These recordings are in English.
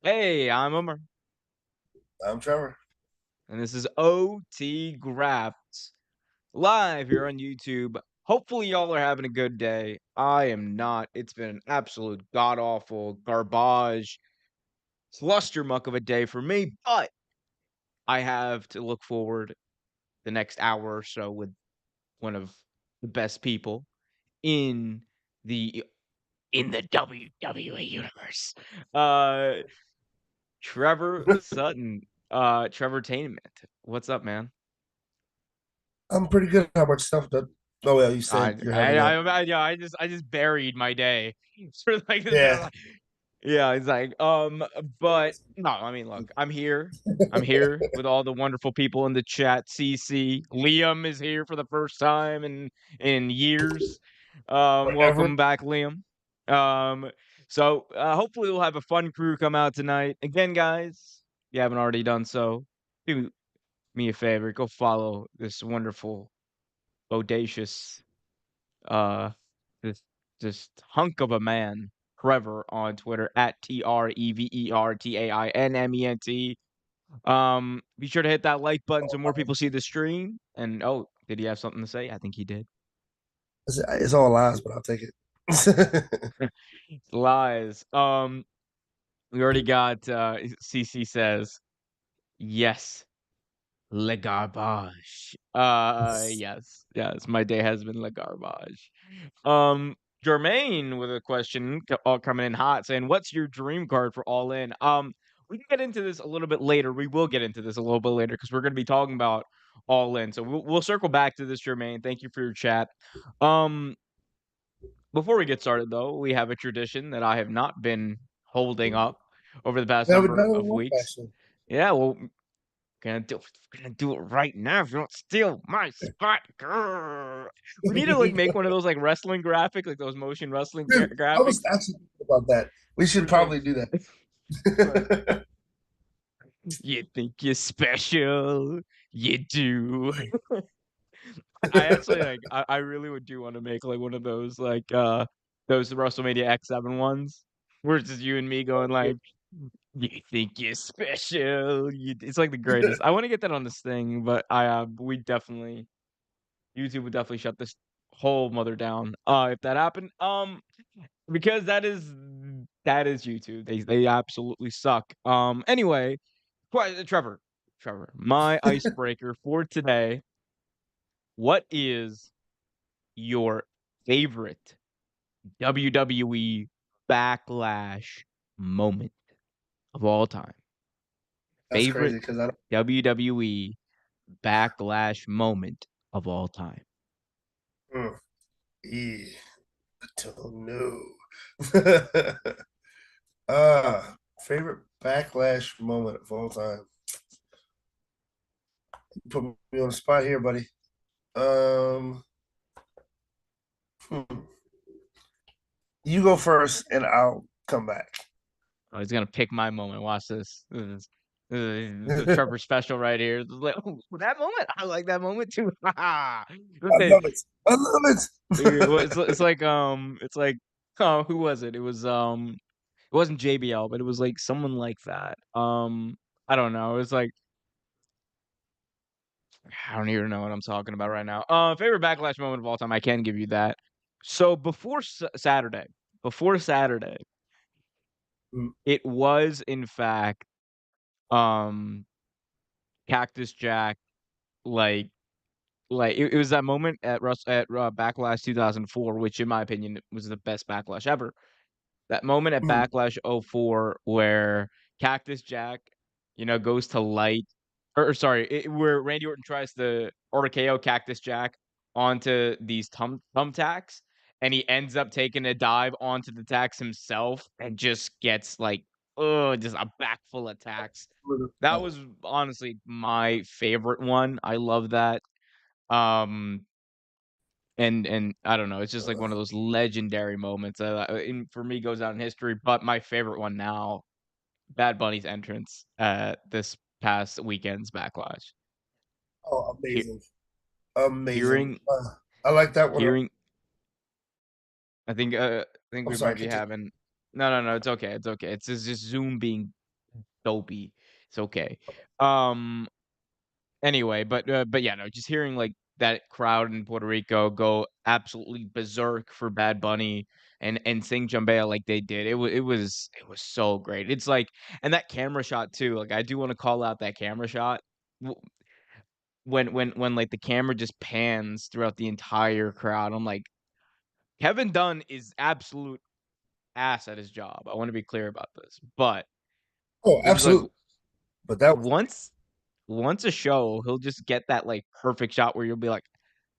Hey, I'm Umar, I'm Trevor. and this is OT Graps live here on YouTube. Hopefully, y'all are having a good day. I am not. It's been an absolute god awful garbage clustermuck of a day for me, but I have to look forward the next hour or so with one of the best people in the the WWE universe. Uh, Trevor Sutton, Trevor Tainment. What's up, man? I'm pretty good. How about yourself, Doug? Oh, well, you I said you're I having a. I yeah, I just buried my day for like Yeah. yeah, it's like but no, I mean look, I'm here. I'm here with all the wonderful people in the chat. CC, Liam is here for the first time in years. Forever. Welcome back, Liam. So hopefully we'll have a fun crew come out tonight. Again, guys, if you haven't already done so, do me a favor, go follow this wonderful, bodacious uh this hunk of a man, Trevor, on Twitter at TreverTainment. Be sure to hit that like button so more people see the stream. And oh, did he have something to say? I think he did. It's all lies, but I'll take it. Lies. We already got CC says yes. Le garbage. Yes, my day has been le garbage. Jermaine with a question all coming in hot saying, "What's your dream card for All In?" We can get into this a little bit later. We will get into this a little bit later because we're going to be talking about All In. So we'll circle back to this, Jermaine. Thank you for your chat. Um, Before we get started though, we have a tradition that I have not been holding up over the past Never number done it of one weeks. fashion. Yeah, well, gonna do it right now if you don't steal my spot, girl. We need to like make one of those like wrestling graphics, like those motion wrestling Dude, I was graphics. actually thinking about that. We should We're like, probably do like, that. you think you're special, you do. I actually like. I really would do want to make like one of those WrestleMania X7 ones, where it's just you and me going like, "You think you're special?" It's like the greatest. I want to get that on this thing, but we definitely YouTube would definitely shut this whole mother down if that happened. Because that is YouTube. They absolutely suck. Anyway, Trevor, my icebreaker for today. What is your favorite WWE backlash moment of all time? That's Favorite crazy because I WWE backlash moment of all time. don't. Yeah, I don't know. Favorite backlash moment of all time. You put me on the spot here, buddy. Um, hmm. You go first, and I'll come back. Oh, he's gonna pick my moment. Watch this. This is the Trevor special right here. It's like, oh, that moment. I like that moment too. I Okay, love it. I love it's like oh, who was it? It wasn't JBL, but it was like someone like that. I don't know. It was like I don't even know what I'm talking about right now. Favorite backlash moment of all time. I can give you that. So before Saturday, it. it was in fact um Cactus Jack like it was that moment at Backlash 2004, which in my opinion was the best Backlash ever. That moment at Mm. Backlash '04 where Cactus Jack, goes to light, or sorry, where Randy Orton tries to RKO Cactus Jack onto these thumbtacks, and he ends up taking a dive onto the tacks himself and just gets like, oh, just a back full of tacks. That was honestly my favorite one. I love that. Um, and I don't know, it's just like one of those legendary moments, and for me goes out in history, but my favorite one now, Bad Bunny's entrance at this past weekend's Backlash. Oh, He amazing. Amazing. hearing I like that one. hearing I think I'm we sorry, might be continue. having no, it's okay, it's just Zoom being dopey. It's okay. Um, anyway, but yeah, no, just hearing, like, that crowd in Puerto Rico go absolutely berserk for Bad Bunny and sing Jumbea like they did, it was so great. It's like and that camera shot too, like, I do wanna call out that camera shot. W when, like, the camera just pans throughout the entire crowd, I'm like, Kevin Dunn is absolute ass at his job. I wanna be clear about this, but Oh, it's just like absolutely. But that was once once a show, he'll just get that, like, perfect shot where you'll be like,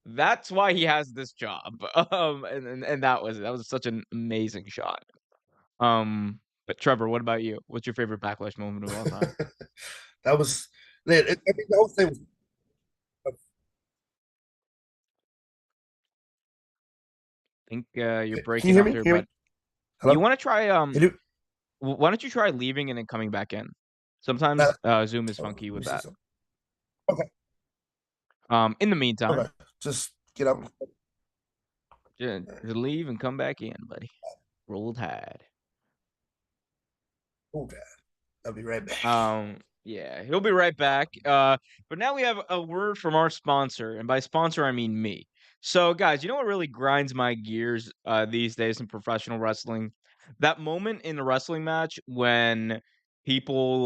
"That's why he has this job." And that was such an amazing shot. But Trevor, what about you? What's your favorite Backlash moment of all time? that was. I think the whole thing was. Think, you're Can you breaking hear up me? Can there, you hear me? but you Hello. wanna try, Can you? why don't you try leaving and then coming back in? Sometimes, That, Zoom is hold on. funky Let me with see that. something. Okay. In the meantime, Okay. Just get up. just leave and come back in, buddy. Roll Tide. Okay. I'll be right back. Yeah, he'll be right back. But now we have a word from our sponsor, and by sponsor I mean me. So, guys, you know what really grinds my gears these days in professional wrestling? That moment in a wrestling match when people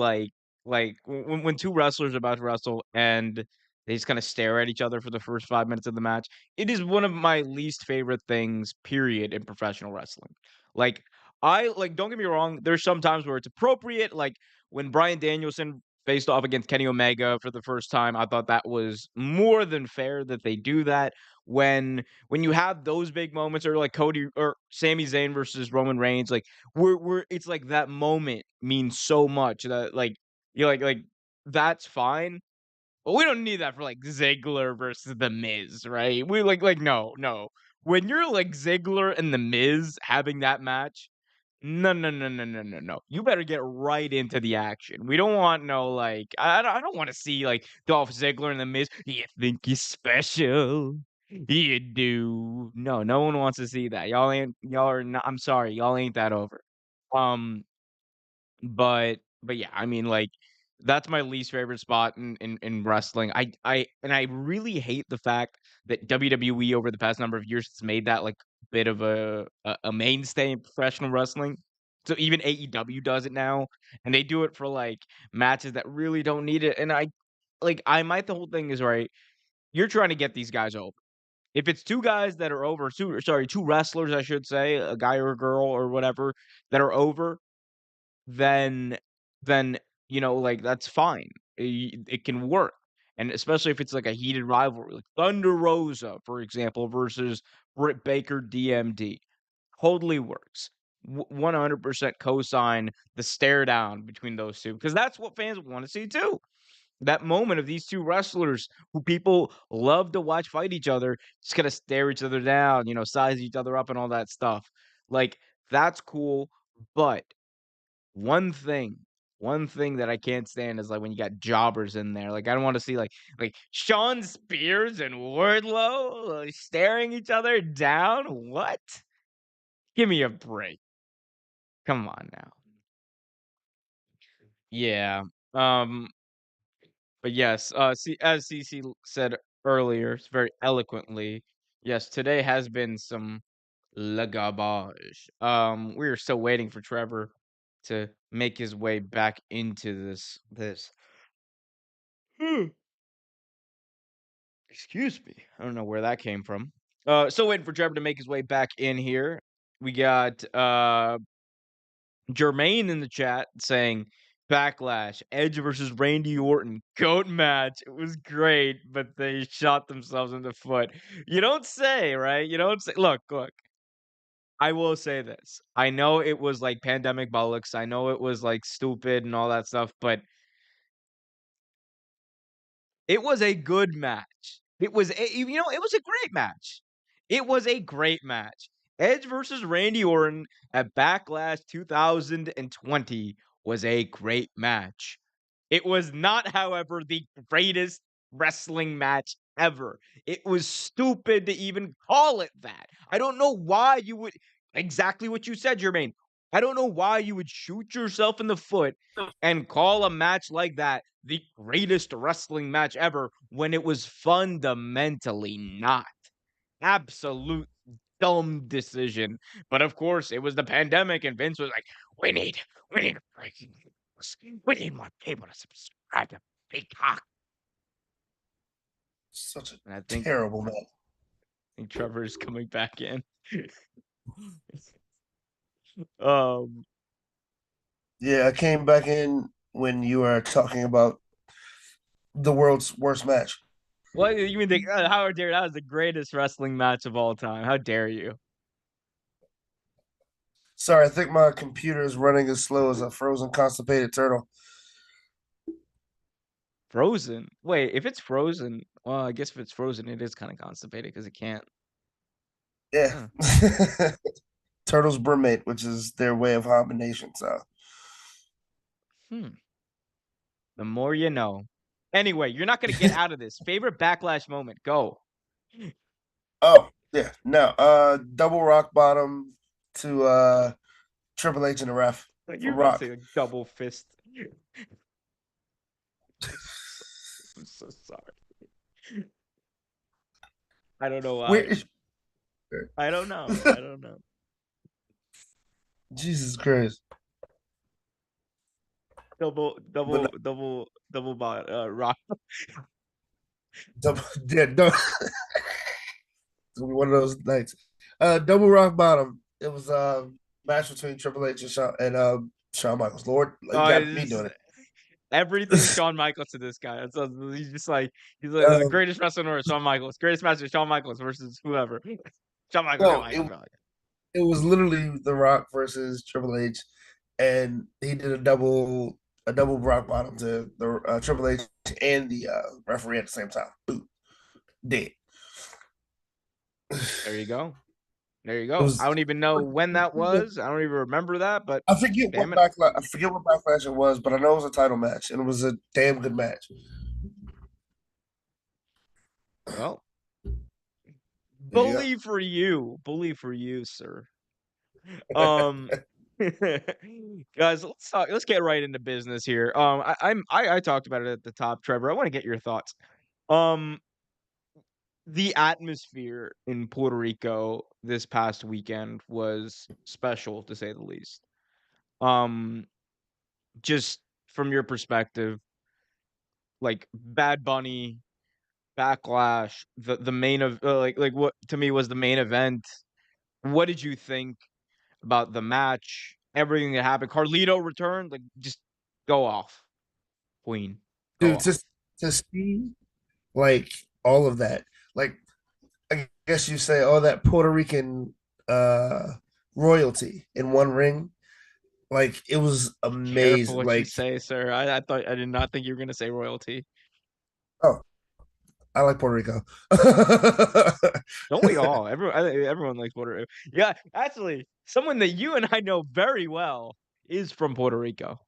when two wrestlers are about to wrestle and they just kind of stare at each other for the first 5 minutes of the match. It is one of my least favorite things, period, in professional wrestling. Like don't get me wrong, there's some times where it's appropriate, like when Bryan Danielson faced off against Kenny Omega for the first time, I thought that was more than fair that they do that. When you have those big moments, or like Cody or Sami Zayn versus Roman Reigns, like we're it's like that moment means so much that like you're like that's fine. But we don't need that for like Ziggler versus The Miz, right? We no, no. When you're like Ziggler and The Miz having that match, no, no, no, no, no, no, no. You better get right into the action. We don't want no like I don't want to see like Dolph Ziggler and The Miz. You think you're special? You do. No, no one wants to see that. Y'all are not. I'm sorry, y'all ain't that over. Um, but yeah, I mean, like, that's my least favorite spot in wrestling. I really hate the fact that WWE over the past number of years has made that, like, bit of a mainstay in professional wrestling. So even AEW does it now, and they do it for, like, matches that really don't need it, and I might the whole thing is, right, you're trying to get these guys over. If it's 2 guys that are over, 2 wrestlers, I should say, a guy or a girl or whatever, that are over, then then, like, that's fine. It can work, and especially if it's, like, a heated rivalry, like Thunder Rosa, for example, versus Britt Baker, DMD. Totally works. 100% cosign the stare down between those 2 because that's what fans wanna see too. That moment of these 2 wrestlers who people love to watch fight each other, just gotta stare each other down, size each other up and all that stuff. Like, that's cool, but one thing one thing that I can't stand is, like, when you got jobbers in there, like, I don't wanna see, like, Shawn Spears and Wardlow, like, staring each other down? What? Give me a break. Come on now. Yeah, um, but yes, as CC said earlier, very eloquently, yes, today has been some le garbage. We are still waiting for Trevor to make his way back into this excuse me. I don't know where that came from. Still waiting for Trevor to make his way back in here. We got Jermaine in the chat saying Backlash, Edge versus Randy Orton, GOAT match. It was great, but they shot themselves in the foot. You don't say, right? You don't say. Look. I will say this. I know it was like pandemic bollocks. I know it was like stupid and all that stuff, but it was a good match. It was a great match. It was a great match. Edge versus Randy Orton at Backlash 2020 was a great match. It was not, however, the greatest wrestling match ever. It was stupid to even call it that. I don't know why you would exactly what you said, Jermaine. I don't know why you would shoot yourself in the foot and call a match like that the greatest wrestling match ever when it was fundamentally not. Absolute dumb decision. But of course, it was the pandemic, and Vince was like, we need breaking news. We need more people to subscribe to Peacock. Such a And terrible man. I think Trevor is coming back in. um, Yeah, I came back in when you were talking about the world's worst match. what you mean? How dare that was the greatest wrestling match of all time? How dare you? Sorry, I think my computer is running as slow as a frozen constipated turtle. Frozen. Wait, if it's frozen, well, I guess if it's frozen, it is kind of constipated because it can't. Yeah. Huh. Turtles brumate, which is their way of hibernation. So, Hmm. The more you know. Anyway, you're not gonna get out of this. Favorite backlash moment? Go. oh yeah, no, double rock bottom to Triple H and the ref for You're about to Rock. say a double fist. I'm so sorry. I don't know Where why. is I don't know. I don't know. Jesus Christ? But no, Double bot. Rock. double, yeah, double, it's gonna be one of those nights. Double rock bottom. It was a match between Triple H and Shawn Michaels. Lord, you got me doing Everything it. Shawn Michaels to this guy. He's just like he's like the um, greatest wrestler in the world, Shawn Michaels. Greatest match is Shawn Michaels versus whoever. Shawn Michaels, Shawn no, Michaels, Shawn it was literally The Rock versus Triple H, and he did a double rock bottom to the Triple H and the referee at the same time. Boom, dead. There you go. There you It go. I was. don't even know when that was. I don't even remember that, but I forget what damn it. backlash. I forget what backlash it was, but I know it was a title match, and it was a damn good match. Well, There you go. bully for you, sir. Um, guys, let's get right into business here. I talked about it at the top, Trevor. I want to get your thoughts. Um, the atmosphere in Puerto Rico this past weekend was special to say the least. Um, just from your perspective, like Bad Bunny, Backlash, the main of like what to me was the main event. What did you think about the match? Everything that happened. Carlito returned. Like, just go off, Queen. Go Dude, off. to see like all of that, like I guess you say all that Puerto Rican uh royalty in one ring, like it was Careful amazing. what you Like, say, sir. I did not think you were gonna say royalty. oh, I like Puerto Rico. Don't we all? Everyone, I think everyone likes Puerto Rico. Yeah, actually, someone that you and I know very well is from Puerto Rico.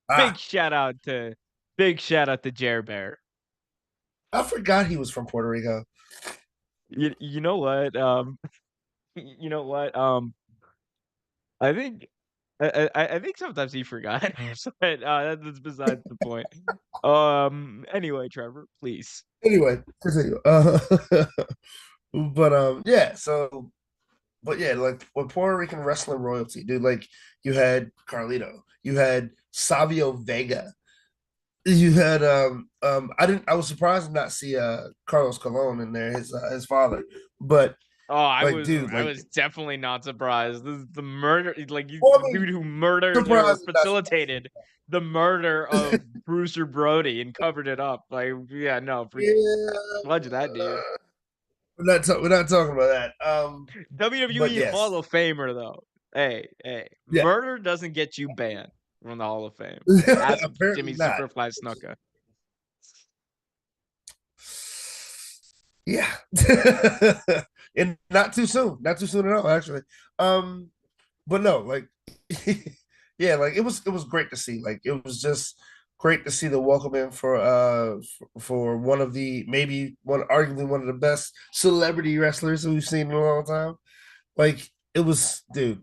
ah, Big shout out to Big shout out to Jer Bear. I forgot he was from Puerto Rico. You know what? You know what? I think I think sometimes he forgot, but that's besides the point. Anyway, Trevor, please. Anyway, continue. But yeah. So, but yeah, like with Puerto Rican wrestling royalty, dude. Like you had Carlito, you had Savio Vega, you had I was surprised to not see Carlos Colon in there, his father, but Oh, like dude, I like was definitely not surprised. This is the murder, like well, I the dude mean, who murdered or surprised not facilitated the murder of Brewster Brody and covered it up. Like, yeah, no, yeah, fudge that dude. we're not talking about that. But WWE Hall yes, of Famer though. Hey, yeah, murder doesn't get you banned from the Hall of Fame. Ask apparently Jimmy not. Superfly Snuka. Yeah. And not too soon at all, actually. Um, but no, like, yeah, like it was great to see. Like, it was just great to see the welcome in for one of the maybe one arguably one of the best celebrity wrestlers we've seen in a long time. Like, it was, dude.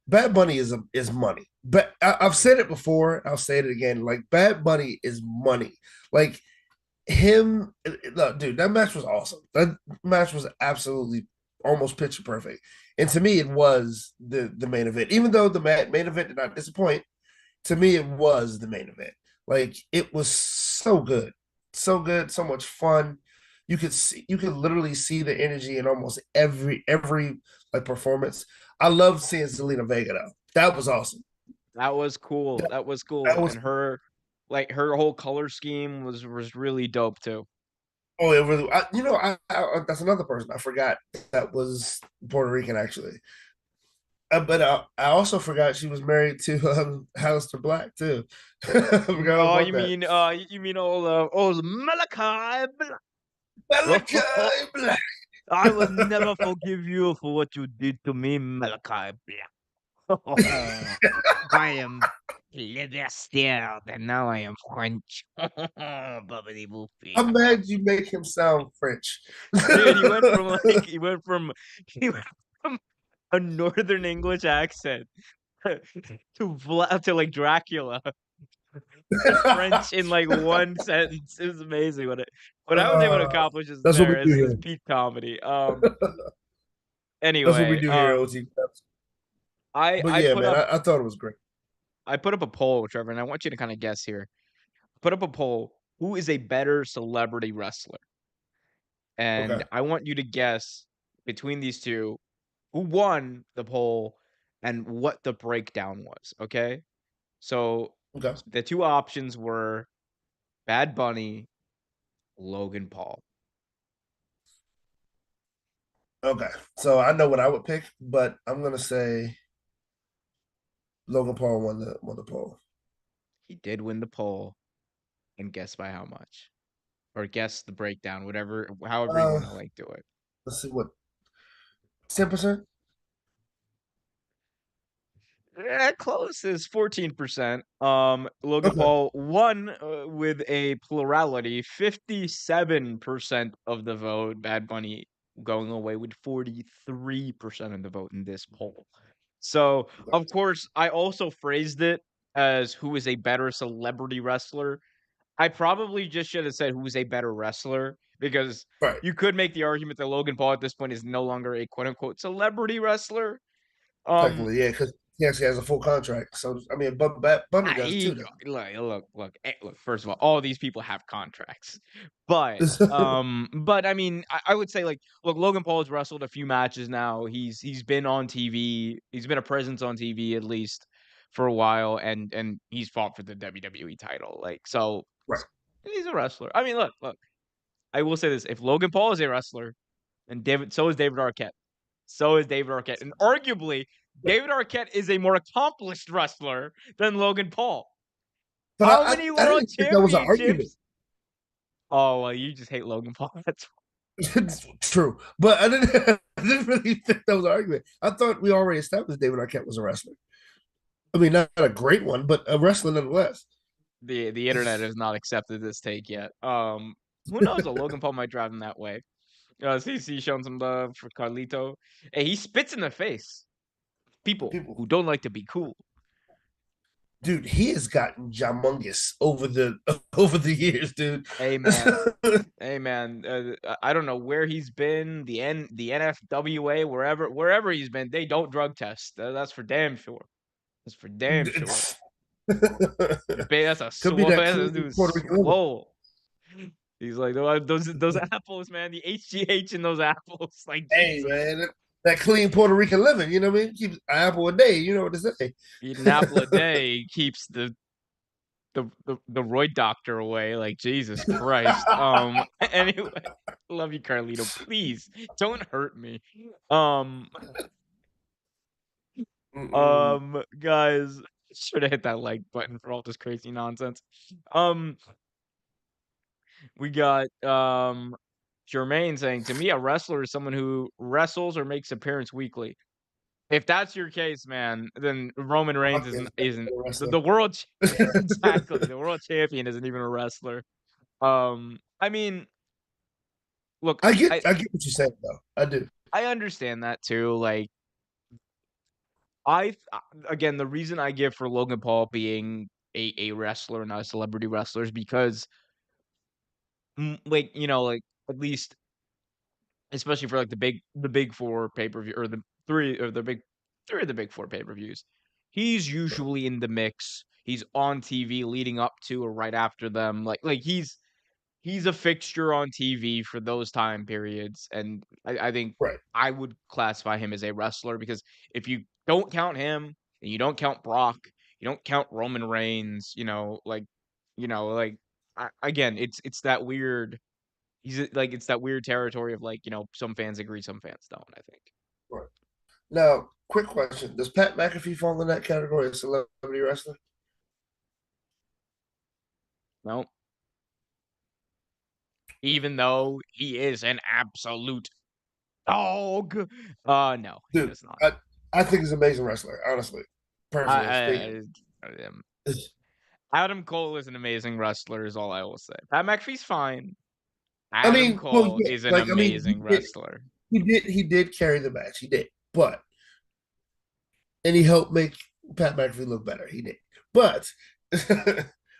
Bad Bunny is money. But I've said it before. I'll say it again. Like Bad Bunny is money. Like him, look, dude, that match was awesome. That match was absolutely almost picture perfect. And to me, it was the main event. Even though the main event did not disappoint, to me, it was the main event. Like it was so good, so much fun. You could literally see the energy in almost every like performance. I loved seeing Selena Vega though. That was awesome. That was cool. That, That was that cool. was And her like her whole color scheme was really dope too. oh, it really. That's another person I forgot that was Puerto Rican actually. But I also forgot she was married to Alistair Black too. I forgot all Oh, about that. you mean old Malachi Black. Malachi Black. I will never forgive you for what you did to me, Malachi Black. I am leather steered, and now I am French. Bubbly boopy. I'm mad you make him sound French. Dude, he went from a northern English accent to like Dracula to French in like one sentence. It was amazing what I was able to uh, accomplish that's what we there do is here. peak comedy. That's what we Anyway, do here, OT. I But I yeah, put man, up I thought it was great. I put up a poll, Trevor, and I want you to kind of guess here. Put up a poll. Who is a better celebrity wrestler? Okay, And I want you to guess between these two who won the poll and what the breakdown was. Okay. So okay, the two options were Bad Bunny, Logan Paul. okay. So I know what I would pick, but I'm gonna say Logan Paul won the poll. He did win the poll, and guess by how much? Or guess the breakdown, however you Uh, want to like do it. let's see what 10%. Close is 14%. Logan Okay, Paul won with a plurality, 57% of the vote. Bad Bunny going away with 43% of the vote in this poll. So, of okay. course, I also phrased it as who is a better celebrity wrestler. I probably just should have said who is a better wrestler because Right. you could make the argument that Logan Paul at this point is no longer a quote unquote celebrity wrestler. Um, Technically, yeah, because he actually has a full contract. So I mean, but Bunny does too, Look. First of all these people have contracts, but though. I mean, I would say like, look, Logan Paul has wrestled a few matches now. He's been on TV. He's been a presence on TV at least for a while, and he's fought for the WWE title. Like, so Right. he's a wrestler. I mean, look. I will say this: if Logan Paul is a wrestler, and so is David Arquette. So is David Arquette. And arguably, David Arquette is a more accomplished wrestler than Logan Paul. But How many I world didn't think that was an argument. championships? Oh, well, you just hate Logan Paul. That's It's true, but I didn't really think that was an argument. I thought we already established David Arquette was a wrestler. I mean, not a great one, but a wrestler nonetheless. the internet has not accepted this take yet. Who knows? Logan Paul might drive him that way. CC showing some love for Carlito. Hey, he spits in the face. People People, who don't like to be cool. dude, he has gotten jamungous over the over the years, dude. Hey man, hey man, I don't know where he's been, the NFWA, wherever he's been, they don't drug test. That's for damn sure. That's for damn sure. That's a Could be swole. that That's clean dude Puerto Rican living. swole. He's like those apples, man. The HGH in those apples, like Hey, Jesus. man, that clean Puerto Rican living. You know what I mean? Keeps an apple a day. You know what to say. Eating an apple a day keeps the Roy doctor away. Like Jesus Christ. Anyway, love you, Carlito. Please don't hurt me. Um, Mm-mm. Guys, should have hit that like button for all this crazy nonsense. Um, we got Jermaine saying to me, a wrestler is someone who wrestles or makes appearance weekly. If that's your case, man, then Roman Reigns Rock isn't is isn't a the wrestler. world exactly the world champion isn't even a wrestler. I mean, look, I I get what you're saying though. I do. I understand that too. Like again, the reason I give for Logan Paul being a wrestler, not a celebrity wrestler, is because, like, like, at least especially for, like, the big 4 pay-per-view, or the 3, or the big 3 of the big 4 pay-per-views. He's usually in the mix. He's on TV leading up to or right after them. He's a fixture on TV for those time periods, and I think Right, I would classify him as a wrestler because if you don't count him, and you don't count Brock, you don't count Roman Reigns, like, again, it's that weird. It's that weird territory of, like, some fans agree, some fans don't, I think. right. Now, quick question: does Pat McAfee fall in that category of celebrity wrestler? No, even though he is an absolute dog. No, he Dude, does not. I think he's an amazing wrestler. Honestly, personally speaking. Adam Cole is an amazing wrestler, is all I will say. Pat McAfee's fine. I Adam mean, well, Cole yeah, is an like I mean, amazing wrestler. he did carry the match. He did, but and he helped make Pat McAfee look better. He did, but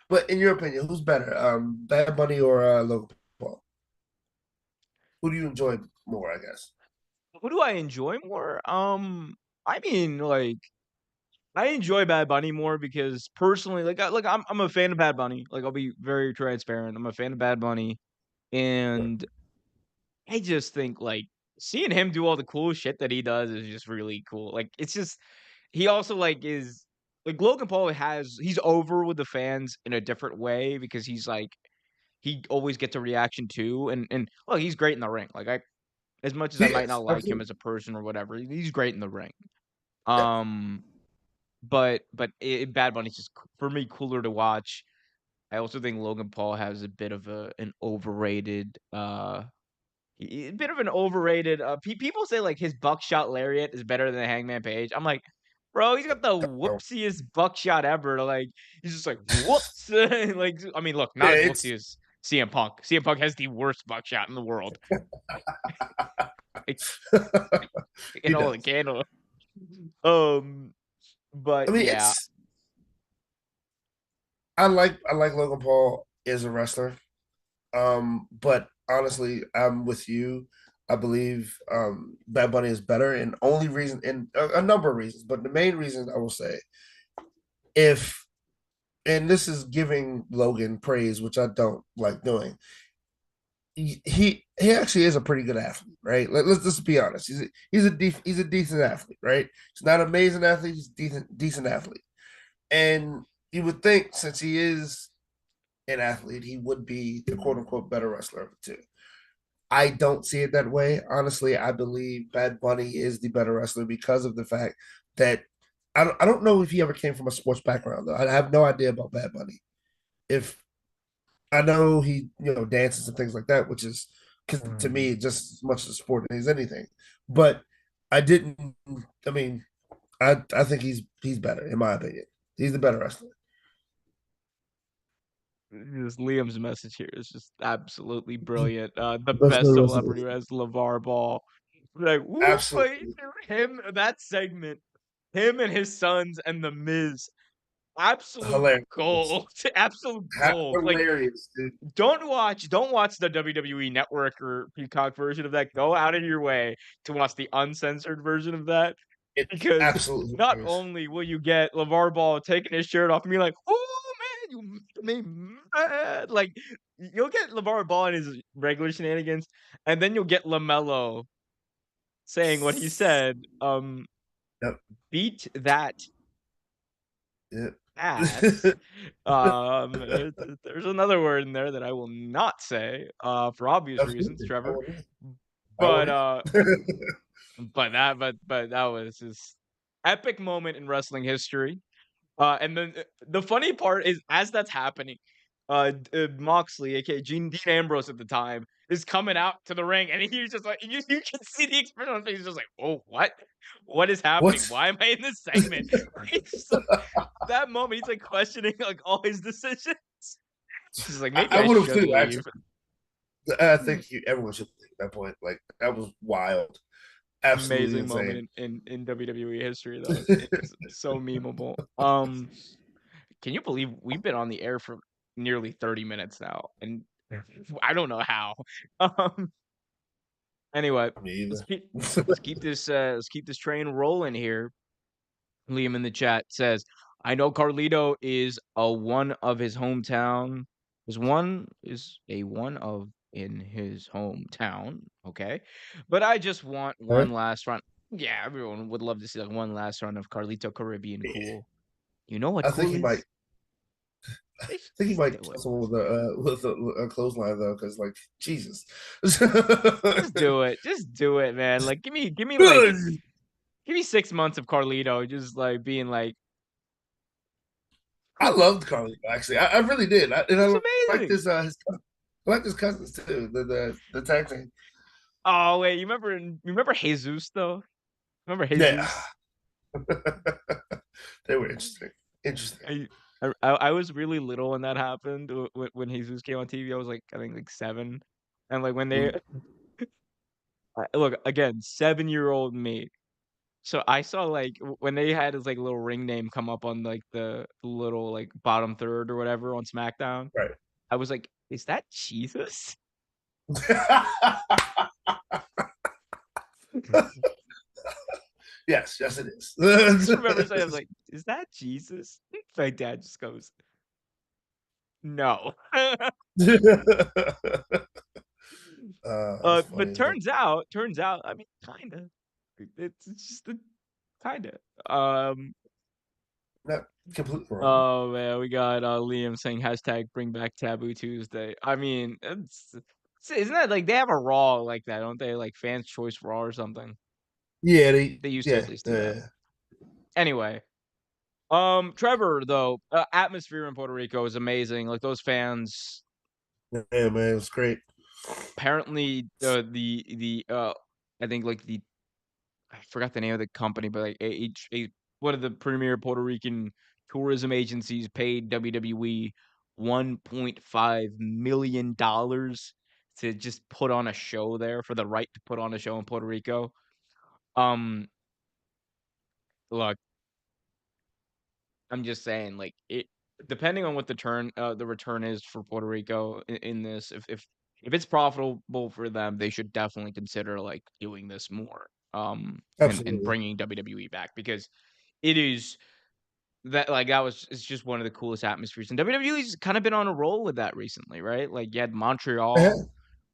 but in your opinion, who's better, Bad Bunny or Logan Paul? Who do you enjoy more? I guess. Who do I enjoy more? I mean, like, I enjoy Bad Bunny more because personally, I'm a fan of Bad Bunny. Like, I'll be very transparent. I'm a fan of Bad Bunny, Right. and I just think, like, seeing him do all the cool shit that he does is just really cool. Like, it's just he also, like, is like, Logan Paul he's over with the fans in a different way because he always gets a reaction too, and well, he's great in the ring. Like, as much as I might Yes, not like him absolutely. as a person or whatever, he's great in the ring. Yeah. Um, but Bad Bunny's just for me cooler to watch. I also think Logan Paul has a bit of a bit of an overrated. People say, like, his buckshot lariat is better than the Hangman Page. I'm like, bro, he's got the Oh, whoopsiest buckshot ever. Like, he's just like whoops. Like, I mean, look, yeah, not as whoopsie it's as CM Punk. CM Punk has the worst buckshot in the world. Like, he the does. candle. Um, I but mean, yeah, it's I like Logan Paul as a wrestler. But honestly, I'm with you. I believe Bad Bunny is better, and only reason, and a number of reasons, but the main reason I will say, if and this is giving Logan praise, which I don't like doing. He actually is a pretty good athlete, right? Let's just be honest. He's a decent athlete, right? He's not an amazing athlete. He's a decent athlete, and you would think since he is an athlete, he would be the quote unquote better wrestler of the two. I don't see it that way. Honestly, I believe Bad Bunny is the better wrestler because of the fact that I don't know if he ever came from a sports background though. I have no idea about Bad Bunny. If I know he, dances and things like that, which is to me just as much a sport as anything. But I didn't. I mean, I think he's better in my opinion. He's the better wrestler. this Liam's message here is just absolutely brilliant. The Best best better wrestler. celebrity is LeVar Ball. Like, whoop, Absolutely him, that segment, him and his sons and the Miz, absolute hilarious. gold, absolute gold. Like, Hilarious, dude. don't watch the WWE Network or Peacock version of that. Go out of your way to watch the uncensored version of that, It's because absolutely not hilarious. only will you get LeVar Ball taking his shirt off and be like, "Oh man, you made me mad," like, you'll get LeVar Ball and his regular shenanigans, and then you'll get LaMelo saying what he said. Yep. Beat that Yep. ass. There's another word in there that I will not say, for obvious reasons, Absolutely. I Trevor. would. I But would. uh, but that was this epic moment in wrestling history. And then the funny part is, as that's happening, Moxley, aka Dean Ambrose at the time, is coming out to the ring, and he's just like, you can see the expression on his face. He's just like, "Oh, what? What is happening? What? Why am I in this segment?" He's just like, that moment, he's like questioning like all his decisions. He's like, maybe I I would have should too. leave. Actually, I think everyone should think at that point. Like that was wild. Absolutely Amazing insane. moment in WWE history, though. It's so memeable. Can you believe we've been on the air for nearly 30 minutes now, and I don't know how. Um, anyway, Me let's either. keep let's keep this train rolling here. Liam in the chat says, "I know Carlito is a one of his hometown. Is a one of in his hometown. Okay, but I just want Huh? one last run. Yeah, everyone would love to see like one last run of Carlito Caribbean Yeah. cool. You know what I think cool he might. is? I think he Just might do kill it. someone with a clothesline though, because like Jesus. Just do it. Just do it, man. Like, give me like, give me 6 months of Carlito, just like being like, I cool. loved Carlito actually. I really did. And It's I like amazing. I like his cousins too. The tag team. Oh wait, you remember Jesus though? Remember Yeah, Jesus? they were interesting. Interesting. I I was really little when that happened. When Jesus came on TV, I was like I think like 7, and like when they Mm, look again, 7-year-old me. So I saw like when they had his like little ring name come up on like the little like bottom third or whatever on SmackDown. right. I was like, is that Jesus? Yes, yes, it is. I just remember saying, I was like, is that Jesus? My dad just goes, no. That's But funny as turns out, I mean, kinda. It's just a kinda. Um, not completely wrong. oh man, we got Liam saying hashtag bring back Taboo Tuesday. I mean, isn't that like they have a Raw like that, don't they? Like Fans Choice Raw or something. They used to at Yeah, least do that. Anyway, Trevor though, atmosphere in Puerto Rico is amazing. Like those fans, yeah, man, it was great. apparently, I think like I forgot the name of the company, but like one of the premier Puerto Rican tourism agencies paid WWE $1.5 million to just put on a show there for the right to put on a show in Puerto Rico. Um, look, I'm just saying, like it depending on what the return is for Puerto Rico in this, if it's profitable for them, they should definitely consider like doing this more. And Absolutely. bringing WWE back because it is that like that was it's just one of the coolest atmospheres. And WWE's kind of been on a roll with that recently, right? Like you had Yeah, Montreal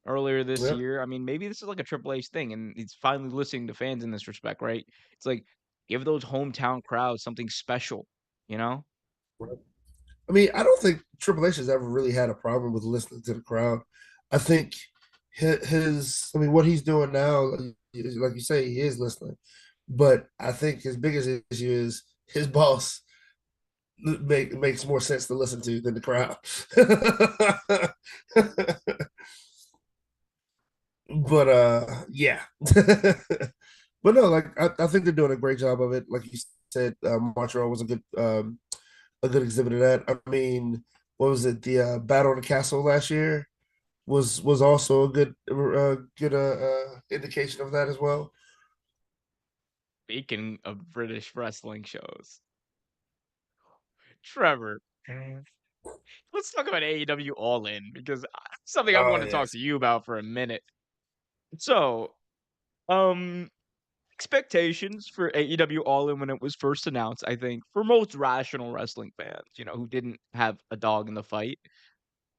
earlier this yeah. year. I mean, maybe this is like a Triple H thing, and he's finally listening to fans in this respect, right? It's like give those hometown crowds something special, you know? I mean, I don't think Triple H has ever really had a problem with listening to the crowd. I think I mean, what he's doing now, like you say, he is listening. But I think his biggest issue is his boss makes more sense to listen to than the crowd. But yeah. But no, like I think they're doing a great job of it. Like you said, Montreal was a good exhibit of that. I mean, what was it? The Battle of the Castle last year was also a good indication of that as well. Speaking of British wrestling shows, Trevor, let's talk about AEW All In because something I Oh want to talk yes, to you about for a minute. So, um, expectations for AEW All In when it was first announced, I think, for most rational wrestling fans, who didn't have a dog in the fight,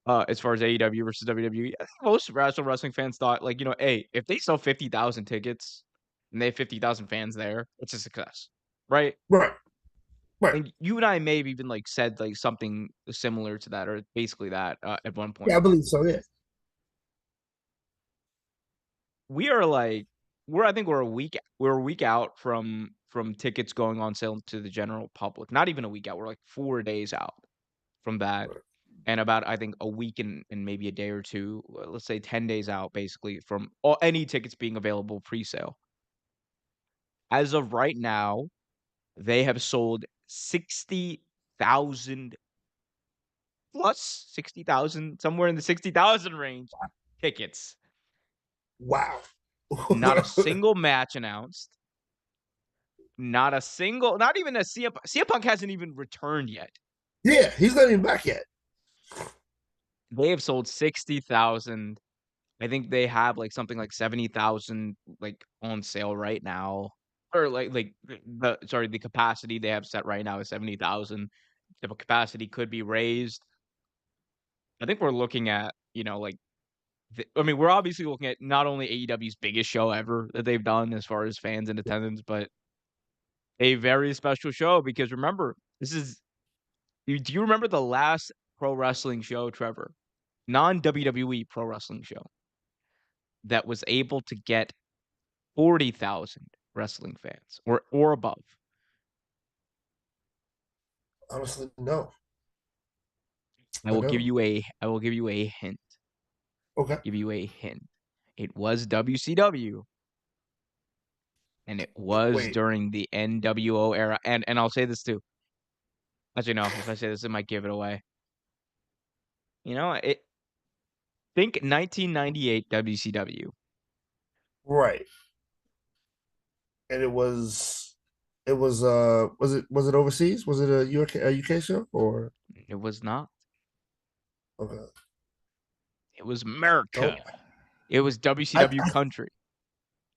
as far as AEW versus WWE, I think most rational wrestling fans thought, like, hey, if they sell 50,000 tickets and they have 50,000 fans there, it's a success, right? right, right. And you and I may have even like said like something similar to that, or basically that at one Yeah, point. I believe so. Yeah, We are like I think we're a week out from tickets going on sale to the general public. Not even a week out. We're like 4 days out from that. And about I think a week and maybe a day or two, let's say 10 days out basically from any tickets being available pre-sale. As of right now, they have sold 60,000 plus 60,000, somewhere in the 60,000 range tickets. wow. Not a single match announced. Not a single, not even a CM Punk hasn't even returned yet. Yeah, he's not even back yet. They have sold 60,000. I think they have like something like 70,000 like on sale right now. Or like the capacity they have set right now is 70,000. The capacity could be raised. I think we're looking at, like I mean, we're obviously looking at not only AEW's biggest show ever that they've done as far as fans in attendance, but a very special show because remember, this is do you remember the last pro wrestling show, Trevor? Non WWE pro wrestling show that was able to get 40,000 wrestling fans or above. Honestly, no, I I will give don't. you a hint. Okay, Give you a hint. It was WCW and it was wait, during the NWO era. And I'll say this too. Actually, no, if I say this, it might give it away. It think 1998 WCW. right. And was it overseas? Was it a UK show or It was not. okay? It was Oh, America. It was I, WCW I country.